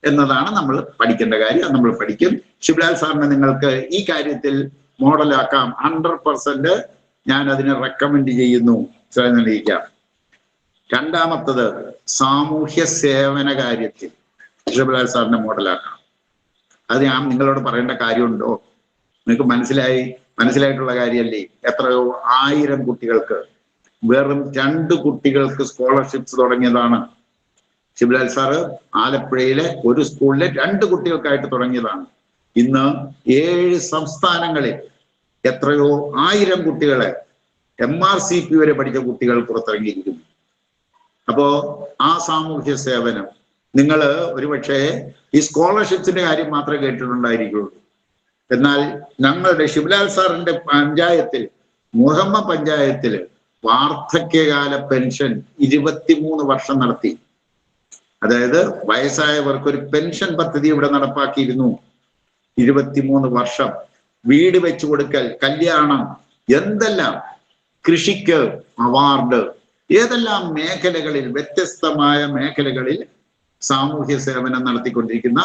എന്നതാണ് നമ്മൾ പഠിക്കേണ്ട കാര്യം. അത് നമ്മൾ പഠിക്കും. ശിവലാൽ സാറിനെ നിങ്ങൾക്ക് ഈ കാര്യത്തിൽ മോഡലാക്കാം. 100% ഞാൻ അതിനെ റെക്കമെൻഡ് ചെയ്യുന്നു. ശ്രദ്ധിക്കാം. രണ്ടാമത്തത്, സാമൂഹ്യ സേവന കാര്യത്തിൽ ശിവലാൽ സാറിനെ മോഡലാക്കാം. അത് ഞാൻ നിങ്ങളോട് പറയേണ്ട കാര്യമുണ്ടോ? നിങ്ങൾക്ക് മനസ്സിലായിട്ടുള്ള കാര്യമല്ലേ? എത്രയോ 1000 കുട്ടികൾക്ക്, വെറും 2 കുട്ടികൾക്ക് സ്കോളർഷിപ്സ് തുടങ്ങിയതാണ്. ശിവലാൽ സാറ് ആലപ്പുഴയിലെ ഒരു സ്കൂളിലെ 2 കുട്ടികൾക്കായിട്ട് തുടങ്ങിയതാണ്. ഇന്ന് 7 സംസ്ഥാനങ്ങളിൽ എത്രയോ 1000 കുട്ടികളെ, MRCP വരെ പഠിച്ച കുട്ടികൾ പുറത്തിറങ്ങിയിരിക്കുന്നു. അപ്പോ ആ സാമൂഹ്യ സേവനം നിങ്ങൾ ഒരുപക്ഷെ ഈ സ്കോളർഷിപ്സിന്റെ കാര്യം മാത്രമേ കേട്ടിട്ടുണ്ടായിരിക്കുള്ളൂ. എന്നാൽ ഞങ്ങളുടെ ശിവലാൽ സാറിന്റെ പഞ്ചായത്തിൽ, മുഹമ്മ പഞ്ചായത്തില് വാർദ്ധക്യകാല പെൻഷൻ 23 വർഷം നടത്തി. അതായത് വയസ്സായവർക്ക് ഒരു പെൻഷൻ പദ്ധതി ഇവിടെ നടപ്പാക്കിയിരുന്നു. 23 വർഷം. വീട് വെച്ചു കൊടുക്കൽ, കല്യാണം, എന്തെല്ലാം, കൃഷിക്ക് അവാർഡ്, ഏതെല്ലാം മേഖലകളിൽ, വ്യത്യസ്തമായ മേഖലകളിൽ സാമൂഹ്യ സേവനം നടത്തിക്കൊണ്ടിരിക്കുന്ന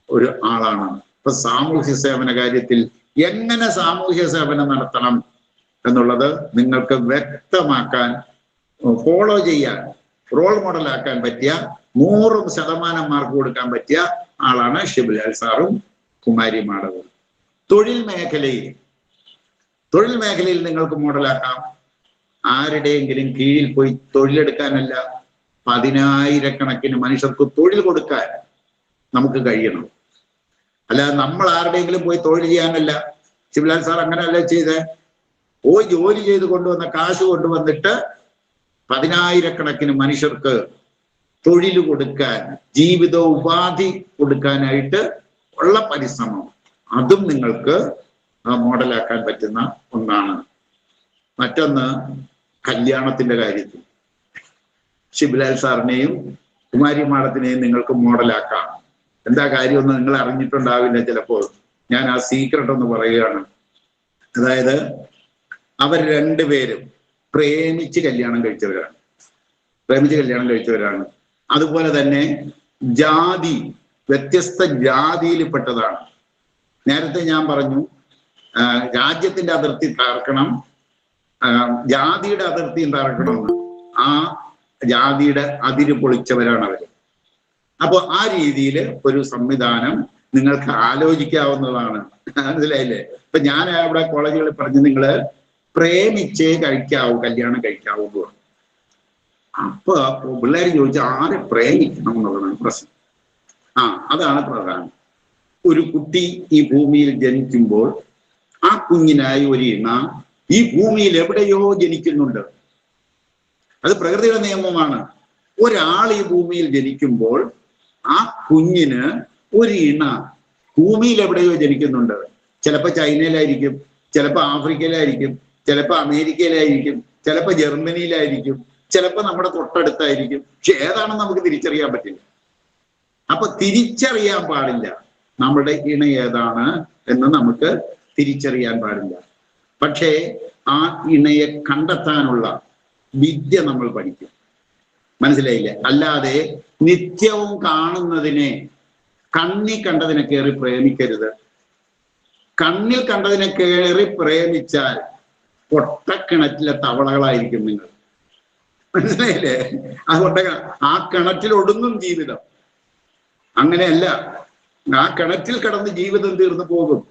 ഒരു ആളാണ്. ഇപ്പൊ സാമൂഹ്യ സേവന കാര്യത്തിൽ എങ്ങനെ സാമൂഹ്യ സേവനം നടത്തണം എന്നുള്ളത് നിങ്ങൾക്ക് വ്യക്തമാക്കാൻ, ഫോളോ ചെയ്യാൻ, റോൾ മോഡലാക്കാൻ പറ്റിയ, 100% മാർക്ക് കൊടുക്കാൻ പറ്റിയ ആളാണ് ശിവലാൽ സാറും കുമാരി മാഡവും. തൊഴിൽ മേഖലയിൽ നിങ്ങൾക്ക് മോഡലാക്കാം. ആരുടെയെങ്കിലും കീഴിൽ പോയി തൊഴിലെടുക്കാനല്ല, 10,000 മനുഷ്യർക്ക് തൊഴിൽ കൊടുക്കാൻ നമുക്ക് കഴിയണം. അല്ലാതെ നമ്മൾ ആരുടെയെങ്കിലും പോയി തൊഴിൽ ചെയ്യാനല്ല. ശിവലാൽ സാർ അങ്ങനെയല്ല ചെയ്തേ. പോയി ജോലി ചെയ്ത് കൊണ്ടുവന്ന കാശ് കൊണ്ടുവന്നിട്ട് 10,000 മനുഷ്യർക്ക് തൊഴിൽ കൊടുക്കാൻ, ജീവിത ഉപാധി കൊടുക്കാനായിട്ട് ഉള്ള പരിശ്രമം, അതും നിങ്ങൾക്ക് മോഡലാക്കാൻ പറ്റുന്ന ഒന്നാണ്. മറ്റൊന്ന്, കല്യാണത്തിന്റെ കാര്യത്തിൽ ശിവലാൽ സാറിനെയും കുമാരി മാഡത്തിനെയും നിങ്ങൾക്ക് മോഡലാക്കാം. എന്താ കാര്യമൊന്നും നിങ്ങൾ അറിഞ്ഞിട്ടുണ്ടാവില്ല ചിലപ്പോൾ. ഞാൻ ആ സീക്രട്ട് ഒന്ന് പറയുകയാണ്. അതായത് അവർ 2 പേരും പ്രേമിച്ച് കല്യാണം കഴിച്ചവരാണ്. അതുപോലെ തന്നെ ജാതി, വ്യത്യസ്ത ജാതിയിൽപ്പെട്ടതാണ്. നേരത്തെ ഞാൻ പറഞ്ഞു, രാജ്യത്തിന്റെ അതിർത്തി തകർക്കണം, ജാതിയുടെ അതിർത്തിയും തകർക്കണമെന്ന്. ആ ജാതിയുടെ അതിര് പൊളിച്ചവരാണ് അവർ. അപ്പൊ ആ രീതിയിൽ ഒരു സംവിധാനം നിങ്ങൾക്ക് ആലോചിക്കാവുന്നതാണ്. മനസ്സിലായില്ലേ? ഇപ്പൊ ഞാൻ അവിടെ കോളേജുകളിൽ പറഞ്ഞു, നിങ്ങള് പ്രേമിച്ചേ കല്യാണം കഴിക്കാവൂ എന്ന് പറഞ്ഞു. അപ്പൊ പിള്ളേർ ചോദിച്ചാൽ ആരെ പ്രേമിക്കണം എന്നുള്ളതാണ് പ്രശ്നം. അതാണ് പ്രധാനം. ഒരു കുട്ടി ഈ ഭൂമിയിൽ ജനിക്കുമ്പോൾ ആ കുഞ്ഞിനായി ഒരു ഇണ ഈ ഭൂമിയിൽ എവിടെയോ ജനിക്കുന്നുണ്ട്. അത് പ്രകൃതിയുടെ നിയമമാണ്. ഒരാൾ ഈ ഭൂമിയിൽ ജനിക്കുമ്പോൾ ആ കുഞ്ഞിന് ഒരു ഇണ ഭൂമിയിൽ എവിടെയോ ജനിക്കുന്നുണ്ട്. ചിലപ്പോൾ ചൈനയിലായിരിക്കും, ചിലപ്പോൾ ആഫ്രിക്കയിലായിരിക്കും, ചിലപ്പോൾ അമേരിക്കയിലായിരിക്കും, ചിലപ്പോൾ ജർമ്മനിയിലായിരിക്കും, ചിലപ്പോൾ നമ്മുടെ തൊട്ടടുത്തായിരിക്കും. പക്ഷെ ഏതാണെന്ന് നമുക്ക് തിരിച്ചറിയാൻ പറ്റില്ല. അപ്പൊ തിരിച്ചറിയാൻ പാടില്ല നമ്മുടെ ഇണ ഏതാണ് എന്ന് നമുക്ക് തിരിച്ചറിയാൻ പാടില്ല. പക്ഷേ ആ ഇണയെ കണ്ടെത്താനുള്ള വിദ്യ നമ്മൾ പഠിക്കും. മനസ്സിലായില്ലേ? അല്ലാതെ നിത്യവും കാണുന്നതിനെ, കണ്ണിൽ കണ്ടതിനെ കയറി പ്രേമിക്കരുത്. കണ്ണിൽ കണ്ടതിനെ കയറി പ്രേമിച്ചാൽ പൊട്ടക്കിണറ്റിലെ തവളകളായിരിക്കും നിങ്ങൾ. മനസ്സിലായില്ലേ? അതുകൊണ്ട് ആ കിണറ്റിൽ ഒടുങ്ങും ജീവിതം. അങ്ങനെയല്ല, ആ കിണറ്റിൽ കിടന്ന് ജീവിതം തീർന്നു പോകും.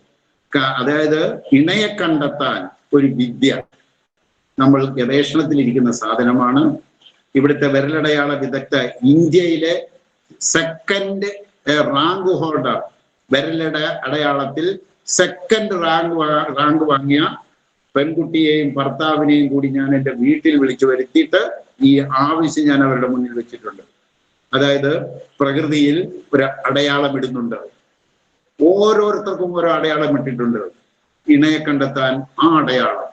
അതായത് ഇണയെ കണ്ടെത്താൻ ഒരു വിദ്യ നമ്മൾ ഗവേഷണത്തിലിരിക്കുന്ന സാധനമാണ്. ഇവിടുത്തെ വിരലടയാള വിദഗ്ധ, ഇന്ത്യയിലെ 2nd rank holder, അടയാളത്തിൽ 2nd rank വാങ്ങിയ പെൺകുട്ടിയെയും ഭർത്താവിനെയും കൂടി ഞാൻ എൻ്റെ വീട്ടിൽ വിളിച്ചു വരുത്തിയിട്ട് ഈ ആവശ്യം ഞാൻ അവരുടെ മുന്നിൽ വെച്ചിട്ടുണ്ട്. അതായത് പ്രകൃതിയിൽ ഒരു അടയാളം ഇടുന്നുണ്ട്. ഓരോരുത്തർക്കും ഓരോ അടയാളം ഇട്ടിട്ടുണ്ട്. ഇണയെ കണ്ടെത്താൻ ആ അടയാളം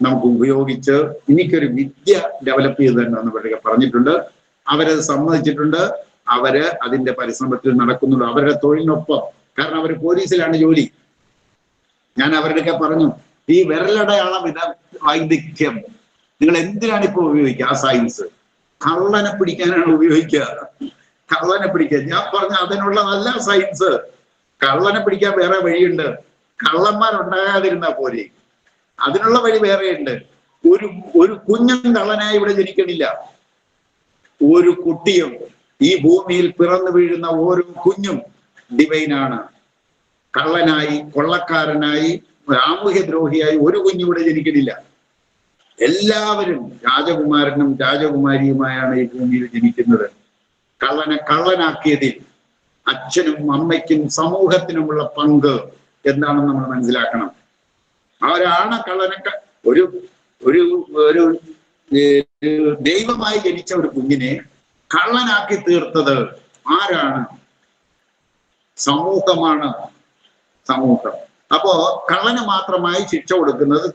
നമുക്ക് ഉപയോഗിച്ച് എനിക്കൊരു വിദ്യ ഡെവലപ്പ് ചെയ്ത് തന്നെന്ന് പറഞ്ഞിട്ടുണ്ട്. അവരത് സമ്മതിച്ചിട്ടുണ്ട്. അവര് അതിന്റെ പരിശ്രമത്തിൽ നടക്കുന്നുള്ളൂ, അവരുടെ തൊഴിലിനൊപ്പം. കാരണം അവർ പോലീസിലാണ് ജോലി. ഞാൻ അവരുടെയൊക്കെ പറഞ്ഞു, ഈ വിരലടയാളം വൈദഗ്ധ്യം നിങ്ങൾ എന്തിനാണ് ഇപ്പൊ ഉപയോഗിക്കുക? ആ സയൻസ് കള്ളനെ പിടിക്കാനാണ് ഉപയോഗിക്കുക. കള്ളനെ പിടിക്കാൻ ഞാൻ പറഞ്ഞ അതിനുള്ളതല്ല സയൻസ്. കള്ളനെ പിടിക്കാൻ വേറെ വഴിയുണ്ട്. കള്ളന്മാരുണ്ടാകാതിരുന്നാ പോലെ അതിനുള്ള വഴി വേറെയുണ്ട്. ഒരു കുഞ്ഞും കള്ളനായി ഇവിടെ ജനിക്കണില്ല. ഒരു കുട്ടിയും ഈ ഭൂമിയിൽ പിറന്നു വീഴുന്ന ഓരോ കുഞ്ഞും ഡിവൈനാണ്. കള്ളനായി, കൊള്ളക്കാരനായി, സാമൂഹ്യദ്രോഹിയായി ഒരു കുഞ്ഞിവിടെ ജനിക്കണില്ല. എല്ലാവരും രാജകുമാരനും രാജകുമാരിയുമായാണ് ഈ ഭൂമിയിൽ ജനിക്കുന്നത്. കള്ളനെ കള്ളനാക്കിയതിൽ അച്ഛനും അമ്മയ്ക്കും സമൂഹത്തിനുമുള്ള പങ്ക് എന്താണെന്ന് നമ്മൾ മനസ്സിലാക്കണം. അവരാണ് കള്ളനൊക്കെ ഒരു ഒരു ഒരു ദൈവമായി ജനിച്ച ഒരു കുഞ്ഞിനെ കള്ളനാക്കി തീർത്തത് ആരാണ്? സമൂഹമാണ്. സമൂഹം. അപ്പോ കള്ളന് മാത്രമായി ശിക്ഷ കൊടുക്കുന്നത്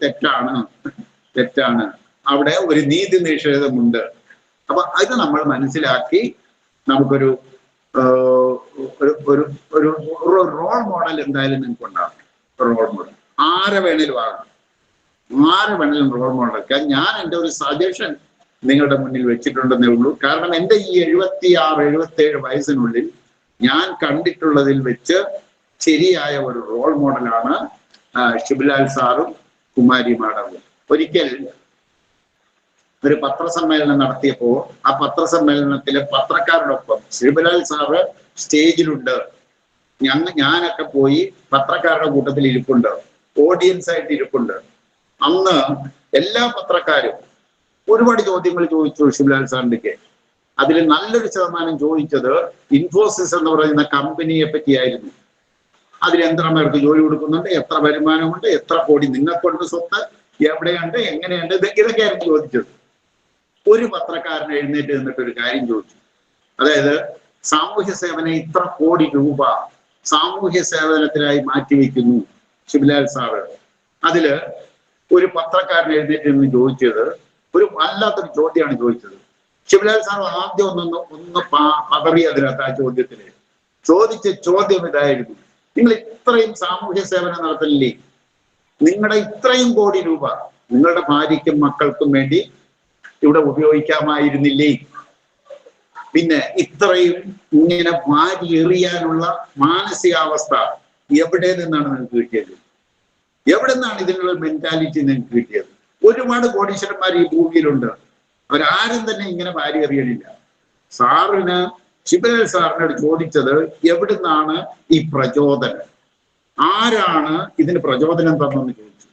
തെറ്റാണ്. അവിടെ ഒരു നീതി നിഷേധമുണ്ട്. അപ്പൊ അത് നമ്മൾ മനസ്സിലാക്കി നമുക്കൊരു ഒരു റോൾ മോഡൽ എന്തായാലും നിങ്ങൾക്ക് ഉണ്ടാകും. റോൾ മോഡൽ ആരെ വേണേലും ആകാം, ആരെ വേണേലും റോൾ മോഡൽ ആക്കാം. ഞാൻ എൻ്റെ ഒരു സജഷൻ നിങ്ങളുടെ മുന്നിൽ വെച്ചിട്ടുണ്ടെന്നേ ഉള്ളൂ. കാരണം എൻ്റെ ഈ 76-77 വയസ്സിനുള്ളിൽ ഞാൻ കണ്ടിട്ടുള്ളതിൽ വെച്ച് ശരിയായ ഒരു റോൾ മോഡലാണ് ശിവലാൽ സാറും കുമാരി മാഡവും. ഒരിക്കൽ ഒരു പത്രസമ്മേളനം നടത്തിയപ്പോൾ ആ പത്രസമ്മേളനത്തിലെ പത്രക്കാരോടൊപ്പം ശിവലാൽ സാറ് സ്റ്റേജിലുണ്ട്. ഞാനൊക്കെ പോയി പത്രക്കാരുടെ കൂട്ടത്തിൽ ഇരിപ്പുണ്ട്, ഓഡിയൻസ് ആയിട്ട് ഇരിപ്പുണ്ട്. അന്ന് എല്ലാ പത്രക്കാരും ഒരുപാട് ചോദ്യങ്ങൾ ചോദിച്ചു ശിവലാൽ സാറിന്റെ. അതിൽ നല്ലൊരു ശതമാനം ചോദിച്ചത് ഇൻഫോസിസ് എന്ന് പറയുന്ന കമ്പനിയെ പറ്റിയായിരുന്നു. അതിൽ എത്ര പേർക്ക് ജോലി കൊടുക്കുന്നുണ്ട്, എത്ര വരുമാനമുണ്ട്, എത്ര കോടി നിങ്ങൾക്കുണ്ട് സ്വത്ത്, എവിടെയുണ്ട്, എങ്ങനെയുണ്ട്, ഇതൊക്കെയായിരുന്നു ചോദിച്ചത്. ഒരു പത്രക്കാരൻ എഴുന്നേറ്റ് നിന്നിട്ട് ഒരു കാര്യം ചോദിച്ചു. അതായത് സാമൂഹ്യ സേവനം ഇത്ര കോടി രൂപ സാമൂഹ്യ സേവനത്തിനായി മാറ്റിവെക്കുന്നു ശിവലാൽ സാറ്. അതില് ഒരു പത്രക്കാരൻ എഴുന്നേറ്റ് നിന്ന് ചോദിച്ചത് ഒരു വല്ലാത്തൊരു ചോദ്യമാണ് ചോദിച്ചത്. ശിവലാൽ സാർ ആദ്യം ഒന്ന് പതറി അതിനകത്ത്. ആ ചോദ്യത്തില് ചോദിച്ച ചോദ്യം ഇതായിരുന്നു: നിങ്ങൾ ഇത്രയും സാമൂഹ്യ സേവനം നടത്തില്ലേ? നിങ്ങളുടെ ഇത്രയും കോടി രൂപ നിങ്ങളുടെ ഭാര്യയ്ക്കും മക്കൾക്കും വേണ്ടി ഇവിടെ ഉപയോഗിക്കാമായിരുന്നില്ലേ? പിന്നെ ഇത്രയും ഇങ്ങനെ വാരി എറിയാനുള്ള മാനസികാവസ്ഥ എവിടെ നിന്നാണ് നിങ്ങൾക്ക് കിട്ടിയത്? എവിടെ നിന്നാണ് ഇതിനുള്ള മെന്റാലിറ്റി നിങ്ങൾക്ക് കിട്ടിയത്? ഒരുപാട് കോടീശ്വരന്മാർ ഈ ഭൂമിയിലുണ്ട്, അവരാരും തന്നെ ഇങ്ങനെ വാരി എറിയണില്ല. സാറിന് ശിവലാൽ സാറിനോട് ചോദിച്ചത് എവിടുന്നാണ് ഈ പ്രചോദനം, ആരാണ് ഇതിന് പ്രചോദനം തന്നെന്ന് ചോദിച്ചു.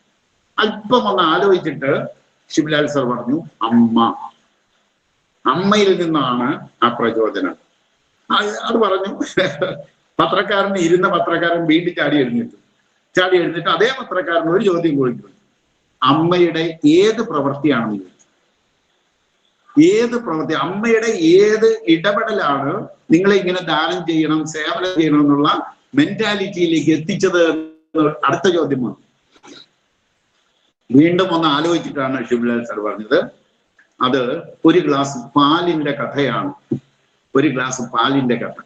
അല്പം ഒന്ന് ആലോചിച്ചിട്ട് ശിവലാൽ സാർ പറഞ്ഞു, അമ്മയിൽ നിന്നാണ് ആ പ്രചോദനം. അത് പറഞ്ഞു. ഇരുന്ന പത്രക്കാരൻ വീട്ടിൽ ചാടി എഴുന്നിട്ട് അതേ പത്രക്കാരൻ ഒരു ചോദ്യം ചോദിച്ചു: അമ്മയുടെ ഏത് പ്രവൃത്തിയാണെന്ന് ചോദിച്ചു. ഏത് പ്രവൃത്തി, അമ്മയുടെ ഏത് ഇടപെടലാണ് നിങ്ങളെ ഇങ്ങനെ ദാനം ചെയ്യണം, സേവനം ചെയ്യണം എന്നുള്ള മെന്റാലിറ്റിയിലേക്ക് എത്തിച്ചത്? അടുത്ത ചോദ്യം വന്നു. വീണ്ടും ഒന്ന് ആലോചിച്ചിട്ടാണ് ശിവലാൽ സാർ പറഞ്ഞത്, അത് ഒരു ഗ്ലാസ് പാലിന്റെ കഥയാണ്. ഒരു ഗ്ലാസ് പാലിന്റെ കഥ.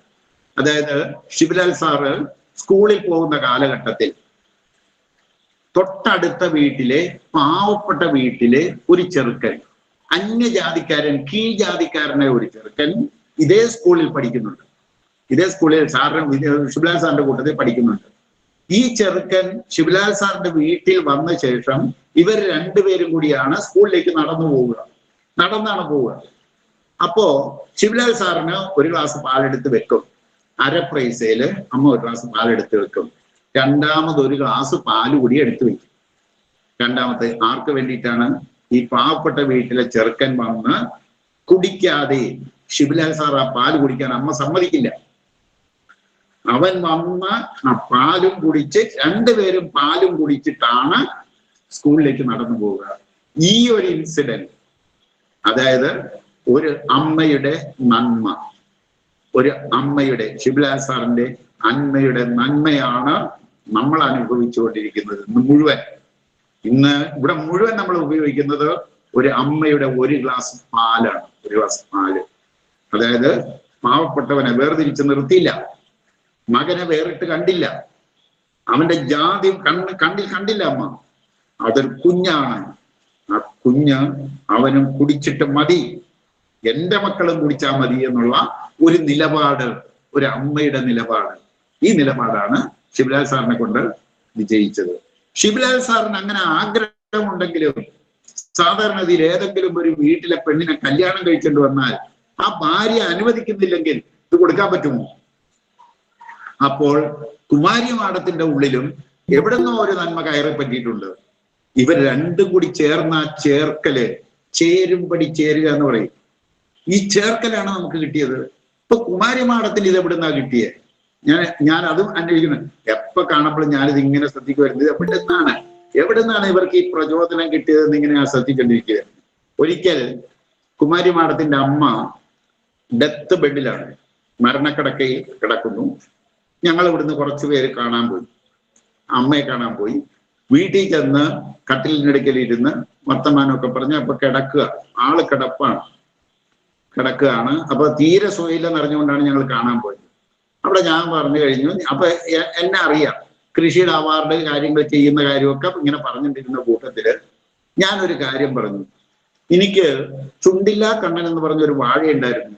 അതായത് ശിവലാൽ സാറ് സ്കൂളിൽ പോകുന്ന കാലഘട്ടത്തിൽ തൊട്ടടുത്ത വീട്ടിലെ പാവപ്പെട്ട വീട്ടിലെ ഒരു ചെറുക്കൻ, അന്യജാതിക്കാരൻ, കീഴ്ജാതിക്കാരനായ ഒരു ചെറുക്കൻ ഇതേ സ്കൂളിൽ പഠിക്കുന്നുണ്ട്. ഇതേ സ്കൂളിൽ ശിവലാൽ സാറിന്റെ കൂട്ടത്തിൽ പഠിക്കുന്നുണ്ട്. ഈ ചെറുക്കൻ ശിവലാൽ സാറിന്റെ വീട്ടിൽ വന്ന ശേഷം ഇവർ രണ്ടുപേരും കൂടിയാണ് സ്കൂളിലേക്ക് നടന്നാണ് പോവുക. അപ്പോ ശിവലാൽ സാറിന് ഒരു ഗ്ലാസ് പാലെടുത്ത് വെക്കും. അര പൈസയില് അമ്മ ഒരു ഗ്ലാസ് പാലെടുത്ത് വെക്കും. രണ്ടാമത് ഒരു ഗ്ലാസ് പാല് കൂടി എടുത്തു വെക്കും. രണ്ടാമത്തെ ആർക്ക് വേണ്ടിയിട്ടാണ്? ഈ പാവപ്പെട്ട വീട്ടിലെ ചെറുക്കൻ വന്ന് കുടിക്കാതെ ശിവലാൽ സാർ ആ പാല് കുടിക്കാൻ അമ്മ സമ്മതിക്കില്ല. അവൻ വന്ന് ആ പാലും കുടിച്ച് രണ്ടുപേരും പാലും കുടിച്ചിട്ടാണ് സ്കൂളിലേക്ക് നടന്നു പോവുക. ഈ ഒരു ഇൻസിഡന്റ്, അതായത് ഒരു അമ്മയുടെ നന്മ, ഒരു അമ്മയുടെ, ശിവലാൽ സാറിന്റെ നന്മയാണ് നമ്മൾ അനുഭവിച്ചുകൊണ്ടിരിക്കുന്നത് ഇന്ന് ഇവിടെ മുഴുവൻ നമ്മൾ ഉപയോഗിക്കുന്നത് ഒരു അമ്മയുടെ ഒരു ഗ്ലാസ് പാലാണ്. ഒരു ഗ്ലാസ് പാല്. അതായത് പാവപ്പെട്ടവനെ വേർതിരിച്ച് നിർത്തിയില്ല, മകനെ വേറിട്ട് കണ്ടില്ല, അവന്റെ ജാതി കണ്ടില്ല അമ്മ. അതൊരു കുഞ്ഞാണ്. ആ കുഞ്ഞ് അവനും കുടിച്ചിട്ട് മതി, എന്റെ മക്കളും കുടിച്ചാൽ മതി എന്നുള്ള ഒരു നിലപാട്, ഒരു അമ്മയുടെ നിലപാട്. ഈ നിലപാടാണ് ശിവലാൽ സാറിനെ കൊണ്ട് വിജയിച്ചത്. ശിവലാൽ സാറിന് അങ്ങനെ ആഗ്രഹമുണ്ടെങ്കിലും സാധാരണഗതിയിൽ ഏതെങ്കിലും ഒരു വീട്ടിലെ പെണ്ണിനെ കല്യാണം കഴിച്ചുകൊണ്ട് വന്നാൽ ആ ഭാര്യ അനുവദിക്കുന്നില്ലെങ്കിൽ ഇത് കൊടുക്കാൻ പറ്റുമോ? അപ്പോൾ കുമാരി മാടത്തിന്റെ ഉള്ളിലും എവിടെന്നോ ഒരു നന്മ കയറി പറ്റിയിട്ടുണ്ട്. ഇവർ രണ്ടും കൂടി ചേർന്ന ചേർക്കല്, ചേരുംപടി ചേരുക എന്ന് പറയും. ഈ ചേർക്കലാണ് നമുക്ക് കിട്ടിയത്. ഇപ്പൊ കുമാരി മാടത്തിന് ഇത് എവിടുന്നാ കിട്ടിയേ? ഞാൻ അതും അന്വേഷിക്കുന്നത്. എപ്പോ കാണുമ്പോഴും ഞാനിത് ഇങ്ങനെ ശ്രദ്ധിക്കുമായിരുന്നു. എവിടുന്നാണ് ഇവർക്ക് ഈ പ്രചോദനം കിട്ടിയതെന്ന് ഇങ്ങനെ ഞാൻ ശ്രദ്ധിക്കേണ്ടിരിക്കുക. ഒരിക്കൽ കുമാരി മാടത്തിന്റെ അമ്മ ഡെത്ത് ബെഡിലാണ്, മരണക്കിടക്കയിൽ കിടക്കുന്നു. ഞങ്ങൾ ഇവിടുന്ന് കുറച്ചു പേര് കാണാൻ പോയി, അമ്മയെ കാണാൻ പോയി. വീട്ടിൽ ചെന്ന് കട്ടിലിനടുക്കലിരുന്ന് വർത്തമാനമൊക്കെ പറഞ്ഞ് അപ്പൊ ആള് കിടക്കുകയാണ്. അപ്പൊ തീരെ സുഖയില്ലെന്ന് അറിഞ്ഞുകൊണ്ടാണ് ഞങ്ങൾ കാണാൻ പോയത്. അവിടെ ഞാൻ പറഞ്ഞു കഴിഞ്ഞു. അപ്പൊ എന്നെ അറിയാം, കൃഷിയുടെ അവാർഡ് കാര്യങ്ങൾ ചെയ്യുന്ന കാര്യമൊക്കെ ഇങ്ങനെ പറഞ്ഞിട്ടിരുന്ന കൂട്ടത്തില് ഞാനൊരു കാര്യം പറഞ്ഞു. എനിക്ക് ചുണ്ടില്ലാ കണ്ണൻ എന്ന് പറഞ്ഞൊരു വാഴ ഉണ്ടായിരുന്നു.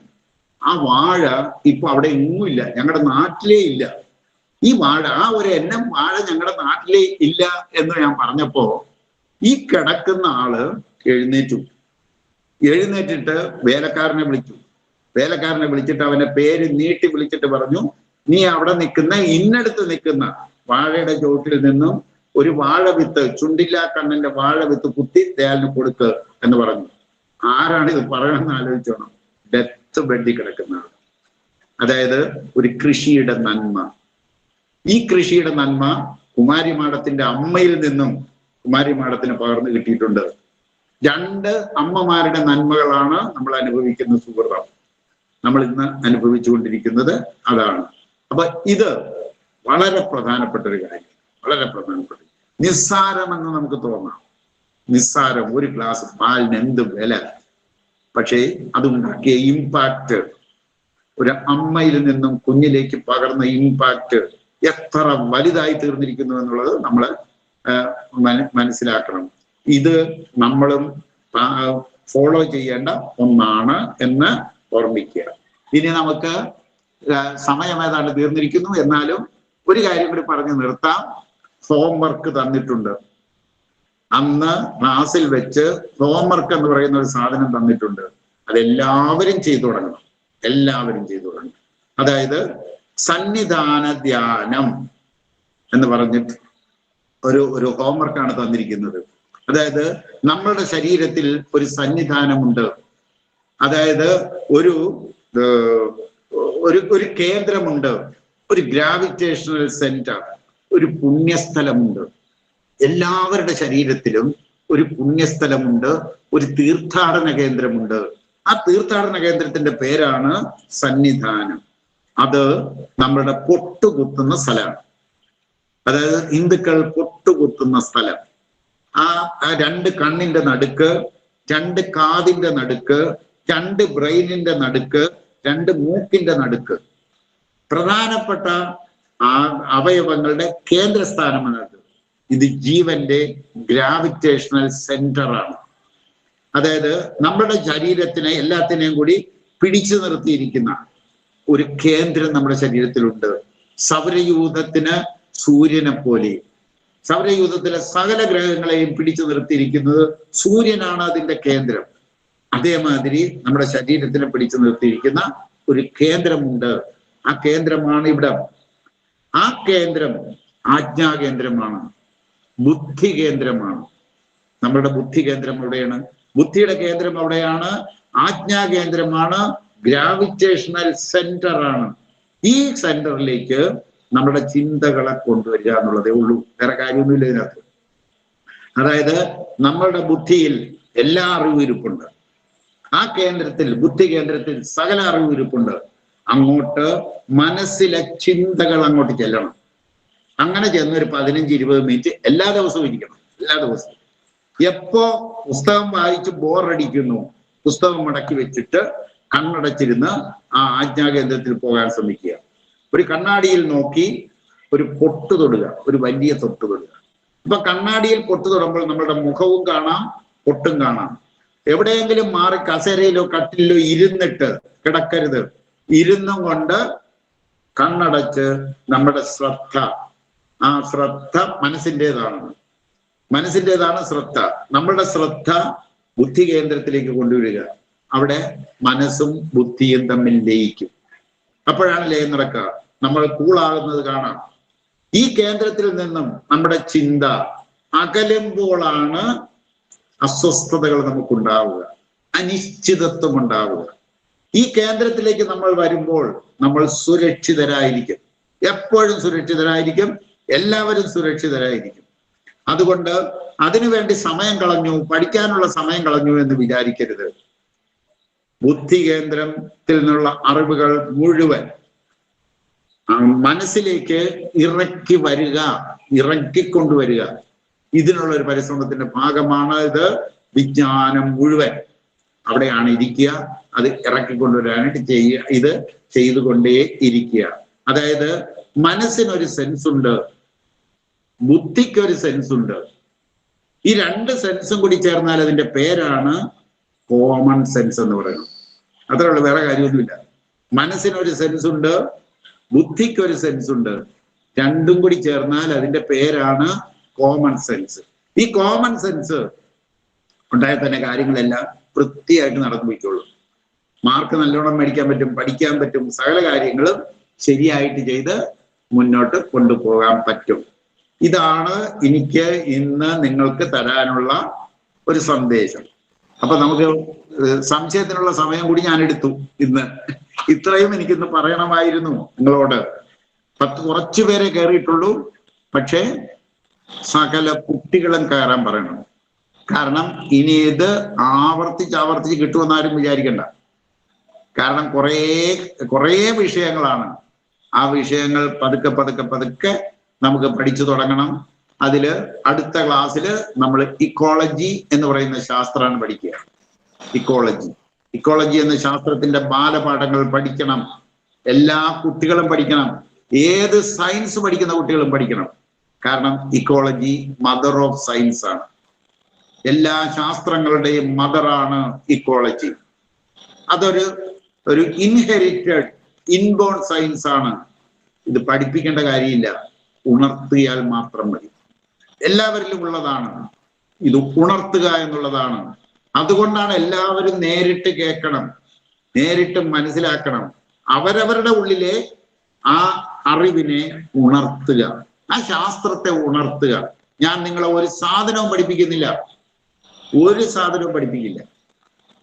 ആ വാഴ ഇപ്പൊ അവിടെ എങ്ങുമില്ല, ഞങ്ങളുടെ നാട്ടിലേ ഇല്ല. ഈ വാഴ, ആ ഒരു എണ്ണം വാഴ ഞങ്ങളുടെ നാട്ടിലേ ഇല്ല എന്ന് ഞാൻ പറഞ്ഞപ്പോ ഈ കിടക്കുന്ന ആള് എഴുന്നേറ്റിട്ട് വേലക്കാരനെ വിളിച്ചിട്ട് അവനെ പേര് നീട്ടി വിളിച്ചിട്ട് പറഞ്ഞു, നീ അവിടെ ഇന്നടുത്ത് നിൽക്കുന്ന വാഴയുടെ ചോട്ടിൽ നിന്നും ഒരു വാഴവിത്ത്, ചുണ്ടില്ലാ കണ്ണന്റെ വാഴവിത്ത് കുത്തി ദയാലിന് കൊടുക്ക് എന്ന് പറഞ്ഞു. ആരാണ് ഇത് പറയണമെന്ന് ആലോചിച്ചോണം. ഡെത്ത് ബെഡിൽ കിടക്കുന്ന ആൾ. അതായത് ഒരു കൃഷിയുടെ നന്മ. ഈ കൃഷിയുടെ നന്മ കുമാരി മാടത്തിന്റെ അമ്മയിൽ നിന്നും കുമാരി മാടത്തിന് പകർന്നു കിട്ടിയിട്ടുണ്ട്. രണ്ട് അമ്മമാരുടെ നന്മകളാണ് നമ്മൾ അനുഭവിക്കുന്ന സുഹൃതം. നമ്മൾ ഇന്ന് അനുഭവിച്ചുകൊണ്ടിരിക്കുന്നത് അതാണ്. അപ്പൊ ഇത് വളരെ പ്രധാനപ്പെട്ട ഒരു കാര്യം, വളരെ പ്രധാനപ്പെട്ട. നിസ്സാരമെന്ന് നമുക്ക് തോന്നാം, നിസ്സാരം, ഒരു ഗ്ലാസ് പാലിന് എന്ത് വില. പക്ഷേ അതുണ്ടാക്കിയ ഇമ്പാക്റ്റ്, ഒരു അമ്മയിൽ നിന്നും കുഞ്ഞിലേക്ക് പകർന്ന ഇമ്പാക്റ്റ് എത്ര വലുതായി തീർന്നിരിക്കുന്നു എന്നുള്ളത് നമ്മൾ മനസ്സിലാക്കണം. ഇത് നമ്മളും ഫോളോ ചെയ്യേണ്ട ഒന്നാണ് എന്ന് ഓർമ്മിക്കുക. ഇനി നമുക്ക് സമയം ഏതാണ്ട് തീർന്നിരിക്കുന്നു. എന്നാലും ഒരു കാര്യം കൂടി പറഞ്ഞു നിർത്താം. ഹോംവർക്ക് തന്നിട്ടുണ്ട്. അന്ന് ക്ലാസ്സിൽ വെച്ച് ഹോംവർക്ക് എന്ന് പറയുന്ന ഒരു സാധനം തന്നിട്ടുണ്ട്. അതെല്ലാവരും ചെയ്തു തുടങ്ങണം, എല്ലാവരും ചെയ്തു തുടങ്ങണം. അതായത് സന്നിധാന ധ്യാനം എന്ന് പറഞ്ഞിട്ട് ഒരു ഹോംവർക്കാണ് തന്നിരിക്കുന്നത്. അതായത് നമ്മളുടെ ശരീരത്തിൽ ഒരു സന്നിധാനമുണ്ട്. അതായത് ഒരു കേന്ദ്രമുണ്ട്, ഒരു ഗ്രാവിറ്റേഷണൽ സെന്റർ, ഒരു പുണ്യസ്ഥലമുണ്ട്. എല്ലാവരുടെ ശരീരത്തിലും ഒരു പുണ്യസ്ഥലമുണ്ട്, ഒരു തീർത്ഥാടന കേന്ദ്രമുണ്ട്. ആ തീർത്ഥാടന കേന്ദ്രത്തിന്റെ പേരാണ് സന്നിധാനം. അത് നമ്മളുടെ പൊട്ടുകുത്തുന്ന സ്ഥലമാണ്. അതായത് ഹിന്ദുക്കൾ പൊട്ടുകുത്തുന്ന സ്ഥലം. ആ രണ്ട് കണ്ണിന്റെ നടുക്ക്, രണ്ട് കാതിന്റെ നടുക്ക്, രണ്ട് ബ്രെയിനിന്റെ നടുക്ക്, രണ്ട് മൂക്കിന്റെ നടുക്ക്, പ്രധാനപ്പെട്ട അവയവങ്ങളുടെ കേന്ദ്രസ്ഥാനമാണ്. ഇത് ജീവന്റെ ഗ്രാവിറ്റേഷണൽ സെന്റർ ആണ്. അതായത് നമ്മുടെ ശരീരത്തിനെ എല്ലാത്തിനെയും കൂടി പിടിച്ചു നിർത്തിയിരിക്കുന്ന ഒരു കേന്ദ്രം നമ്മുടെ ശരീരത്തിലുണ്ട്. സൗരയൂഥത്തിന് സൂര്യനെ പോലെ, സൗരയൂഥത്തിലെ സകല ഗ്രഹങ്ങളെയും പിടിച്ചു നിർത്തിയിരിക്കുന്നത് സൂര്യനാണ് അതിന്റെ കേന്ദ്രം. അതേമാതിരി നമ്മുടെ ശരീരത്തിനെ പിടിച്ചു നിർത്തിയിരിക്കുന്ന ഒരു കേന്ദ്രമുണ്ട്. ആ കേന്ദ്രമാണ് ഇവിടം. ആ കേന്ദ്രം ആജ്ഞാകേന്ദ്രമാണ്, ബുദ്ധി കേന്ദ്രമാണ്. നമ്മളുടെ ബുദ്ധി കേന്ദ്രം എവിടെയാണ്? ബുദ്ധിയുടെ കേന്ദ്രം എവിടെയാണ്? ആജ്ഞാകേന്ദ്രമാണ്, ഗ്രാവിറ്റേഷണൽ സെന്റർ ആണ്. ഈ സെന്ററിലേക്ക് നമ്മുടെ ചിന്തകളെ കൊണ്ടുവരിക എന്നുള്ളതേ ഉള്ളൂ, വേറെ കാര്യമൊന്നുമില്ല ഇതിനകത്ത്. അതായത് നമ്മളുടെ ബുദ്ധിയിൽ എല്ലാ അറിവും ഇരിപ്പുണ്ട്. ആ കേന്ദ്രത്തിൽ, ബുദ്ധി കേന്ദ്രത്തിൽ സകല അറിവും ഇരിപ്പുണ്ട്. അങ്ങോട്ട് മനസ്സിലെ ചിന്തകൾ അങ്ങോട്ട് ചെല്ലണം. അങ്ങനെ ചെന്ന് ഒരു 15-20 മിനിറ്റ് എല്ലാ ദിവസവും ഇരിക്കണം. എല്ലാ ദിവസവും എപ്പോ പുസ്തകം വായിച്ച് ബോറടിക്കുന്നു, പുസ്തകം മടക്കി വെച്ചിട്ട് കണ്ണടച്ചിരുന്ന് ആ ആജ്ഞാകേന്ദ്രത്തിൽ പോകാൻ ശ്രമിക്കുക. ഒരു കണ്ണാടിയിൽ നോക്കി ഒരു പൊട്ട് തൊടുക, ഒരു വലിയ തൊട്ട് തൊടുക. ഇപ്പൊ കണ്ണാടിയിൽ പൊട്ട് തൊടുമ്പോൾ നമ്മളുടെ മുഖവും കാണാം, പൊട്ടും കാണാം. എവിടെയെങ്കിലും മാറി കസേരയിലോ കട്ടിലോ ഇരുന്നിട്ട് കിടക്കരുത്. ഇരുന്നും കൊണ്ട് കണ്ണടച്ച് നമ്മുടെ ശ്രദ്ധ, ആ ശ്രദ്ധ മനസ്സിൻ്റെതാണ് ശ്രദ്ധ. നമ്മളുടെ ശ്രദ്ധ ബുദ്ധി കേന്ദ്രത്തിലേക്ക് കൊണ്ടുവരിക. അവിടെ മനസ്സും ബുദ്ധിയും തമ്മിൽ ലയിക്കും. അപ്പോഴാണ് ലയം നടക്കുക. നമ്മൾ കൂളാകുന്നത് കാണാം. ഈ കേന്ദ്രത്തിൽ നിന്നും നമ്മുടെ ചിന്ത അകലുമ്പോഴാണ് അസ്വസ്ഥതകൾ നമുക്കുണ്ടാവുക, അനിശ്ചിതത്വം ഉണ്ടാവുക. ഈ കേന്ദ്രത്തിലേക്ക് നമ്മൾ വരുമ്പോൾ നമ്മൾ സുരക്ഷിതരായിരിക്കും. എപ്പോഴും സുരക്ഷിതരായിരിക്കും. എല്ലാവരും സുരക്ഷിതരായിരിക്കും. അതുകൊണ്ട് അതിനുവേണ്ടി സമയം കളഞ്ഞു, പഠിക്കാനുള്ള സമയം കളഞ്ഞു എന്ന് വിചാരിക്കരുത്. ബുദ്ധി കേന്ദ്രത്തിൽ നിന്നുള്ള അറിവുകൾ മുഴുവൻ മനസ്സിലേക്ക് ഇറക്കിക്കൊണ്ടുവരിക. ഇതിനുള്ള ഒരു പരിശ്രമത്തിന്റെ ഭാഗമാണ് ഇത്. വിജ്ഞാനം മുഴുവൻ അവിടെയാണ് ഇരിക്കുക. അത് ഇറക്കിക്കൊണ്ടുവരാനായിട്ട് ഇത് ചെയ്തുകൊണ്ടേ ഇരിക്കുക. അതായത് മനസ്സിനൊരു സെൻസ് ഉണ്ട്, ബുദ്ധിക്കൊരു സെൻസ് ഉണ്ട്. ഈ രണ്ട് സെൻസും കൂടി ചേർന്നാൽ അതിന്റെ പേരാണ് കോമൺ സെൻസ് എന്ന് പറയുന്നത്. അത്രയുള്ള വേറെ കാര്യമൊന്നുമില്ല. മനസ്സിനൊരു സെൻസ് ഉണ്ട്, ബുദ്ധിക്കൊരു സെൻസ് ഉണ്ട്. രണ്ടും കൂടി ചേർന്നാൽ അതിന്റെ പേരാണ് കോമൺ സെൻസ്. ഈ കോമൺ സെൻസ് ഉണ്ടായാൽ തന്നെ കാര്യങ്ങളെല്ലാം വൃത്തിയായിട്ട് നടന്നു പോയിക്കോളും. മാർക്ക് നല്ലോണം മേടിക്കാൻ പറ്റും, പഠിക്കാൻ പറ്റും, സകല കാര്യങ്ങളും ശരിയായിട്ട് ചെയ്ത് മുന്നോട്ട് കൊണ്ടുപോകാൻ പറ്റും. ഇതാണ് എനിക്ക് ഇന്ന് നിങ്ങൾക്ക് തരാനുള്ള ഒരു സന്ദേശം. അപ്പൊ നമുക്ക് സംശയത്തിനുള്ള സമയം കൂടി ഞാൻ എടുത്തു ഇന്ന്. ഇത്രയും എനിക്കിന്ന് പറയണമായിരുന്നു നിങ്ങളോട്. കുറച്ചു പേരെ കയറിയിട്ടുള്ളൂ. പക്ഷേ സകല കുട്ടികളും കയറാൻ പറയണം. കാരണം ഇനി ഇത് ആവർത്തിച്ച് കിട്ടുമെന്നാരും വിചാരിക്കണ്ട. കാരണം കുറേ വിഷയങ്ങളാണ്. ആ വിഷയങ്ങൾ പതുക്കെ നമുക്ക് പഠിച്ചു തുടങ്ങണം. അതില് അടുത്ത ക്ലാസ്സിൽ നമ്മൾ ഇക്കോളജി എന്ന് പറയുന്ന ശാസ്ത്രമാണ് പഠിക്കുക. ഇക്കോളജി എന്ന ശാസ്ത്രത്തിന്റെ ബാലപാഠങ്ങൾ പഠിക്കണം. എല്ലാ കുട്ടികളും പഠിക്കണം. ഏത് സയൻസ് പഠിക്കുന്ന കുട്ടികളും പഠിക്കണം. കാരണം ഇക്കോളജി മദർ ഓഫ് സയൻസ് ആണ്. എല്ലാ ശാസ്ത്രങ്ങളുടെയും മദറാണ് ഇക്കോളജി. അതൊരു ഇൻഹെറിറ്റഡ് ഇൻബോൺ സയൻസ് ആണ്. ഇത് പഠിപ്പിക്കേണ്ട കാര്യമില്ല, ഉണർത്തിയാൽ മാത്രം മതി. എല്ലാവരിലും ഉള്ളതാണ്. ഇത് ഉണർത്തുക എന്നുള്ളതാണ്. അതുകൊണ്ടാണ് എല്ലാവരും നേരിട്ട് കേൾക്കണം, നേരിട്ട് മനസ്സിലാക്കണം. അവരവരുടെ ഉള്ളിലെ ആ അറിവിനെ ഉണർത്തുക, ആ ശാസ്ത്രത്തെ ഉണർത്തുക. ഞാൻ നിങ്ങളെ ഒരു സാധനവും പഠിപ്പിക്കുന്നില്ല, ഒരു സാധനവും പഠിപ്പിക്കില്ല.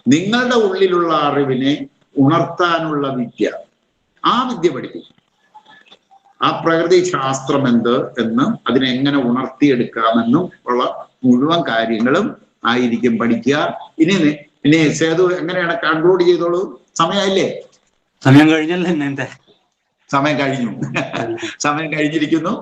നിങ്ങളുടെ ഉള്ളിലുള്ള അറിവിനെ ഉണർത്താനുള്ള വിദ്യ, ആ വിദ്യ പഠിപ്പിക്കും. ആ പ്രകൃതി ശാസ്ത്രം എന്നും അതിനെ എങ്ങനെ ഉണർത്തിയെടുക്കാമെന്നും ഉള്ള മുഴുവൻ കാര്യങ്ങളും ആയിരിക്കും പഠിക്കുക. ഇനി സേതു എങ്ങനെയാണ് കൺക്ലൂഡ് ചെയ്തോളൂ. സമയമായില്ലേ? സമയം കഴിഞ്ഞല്ലോ. സമയം കഴിഞ്ഞിരിക്കുന്നു.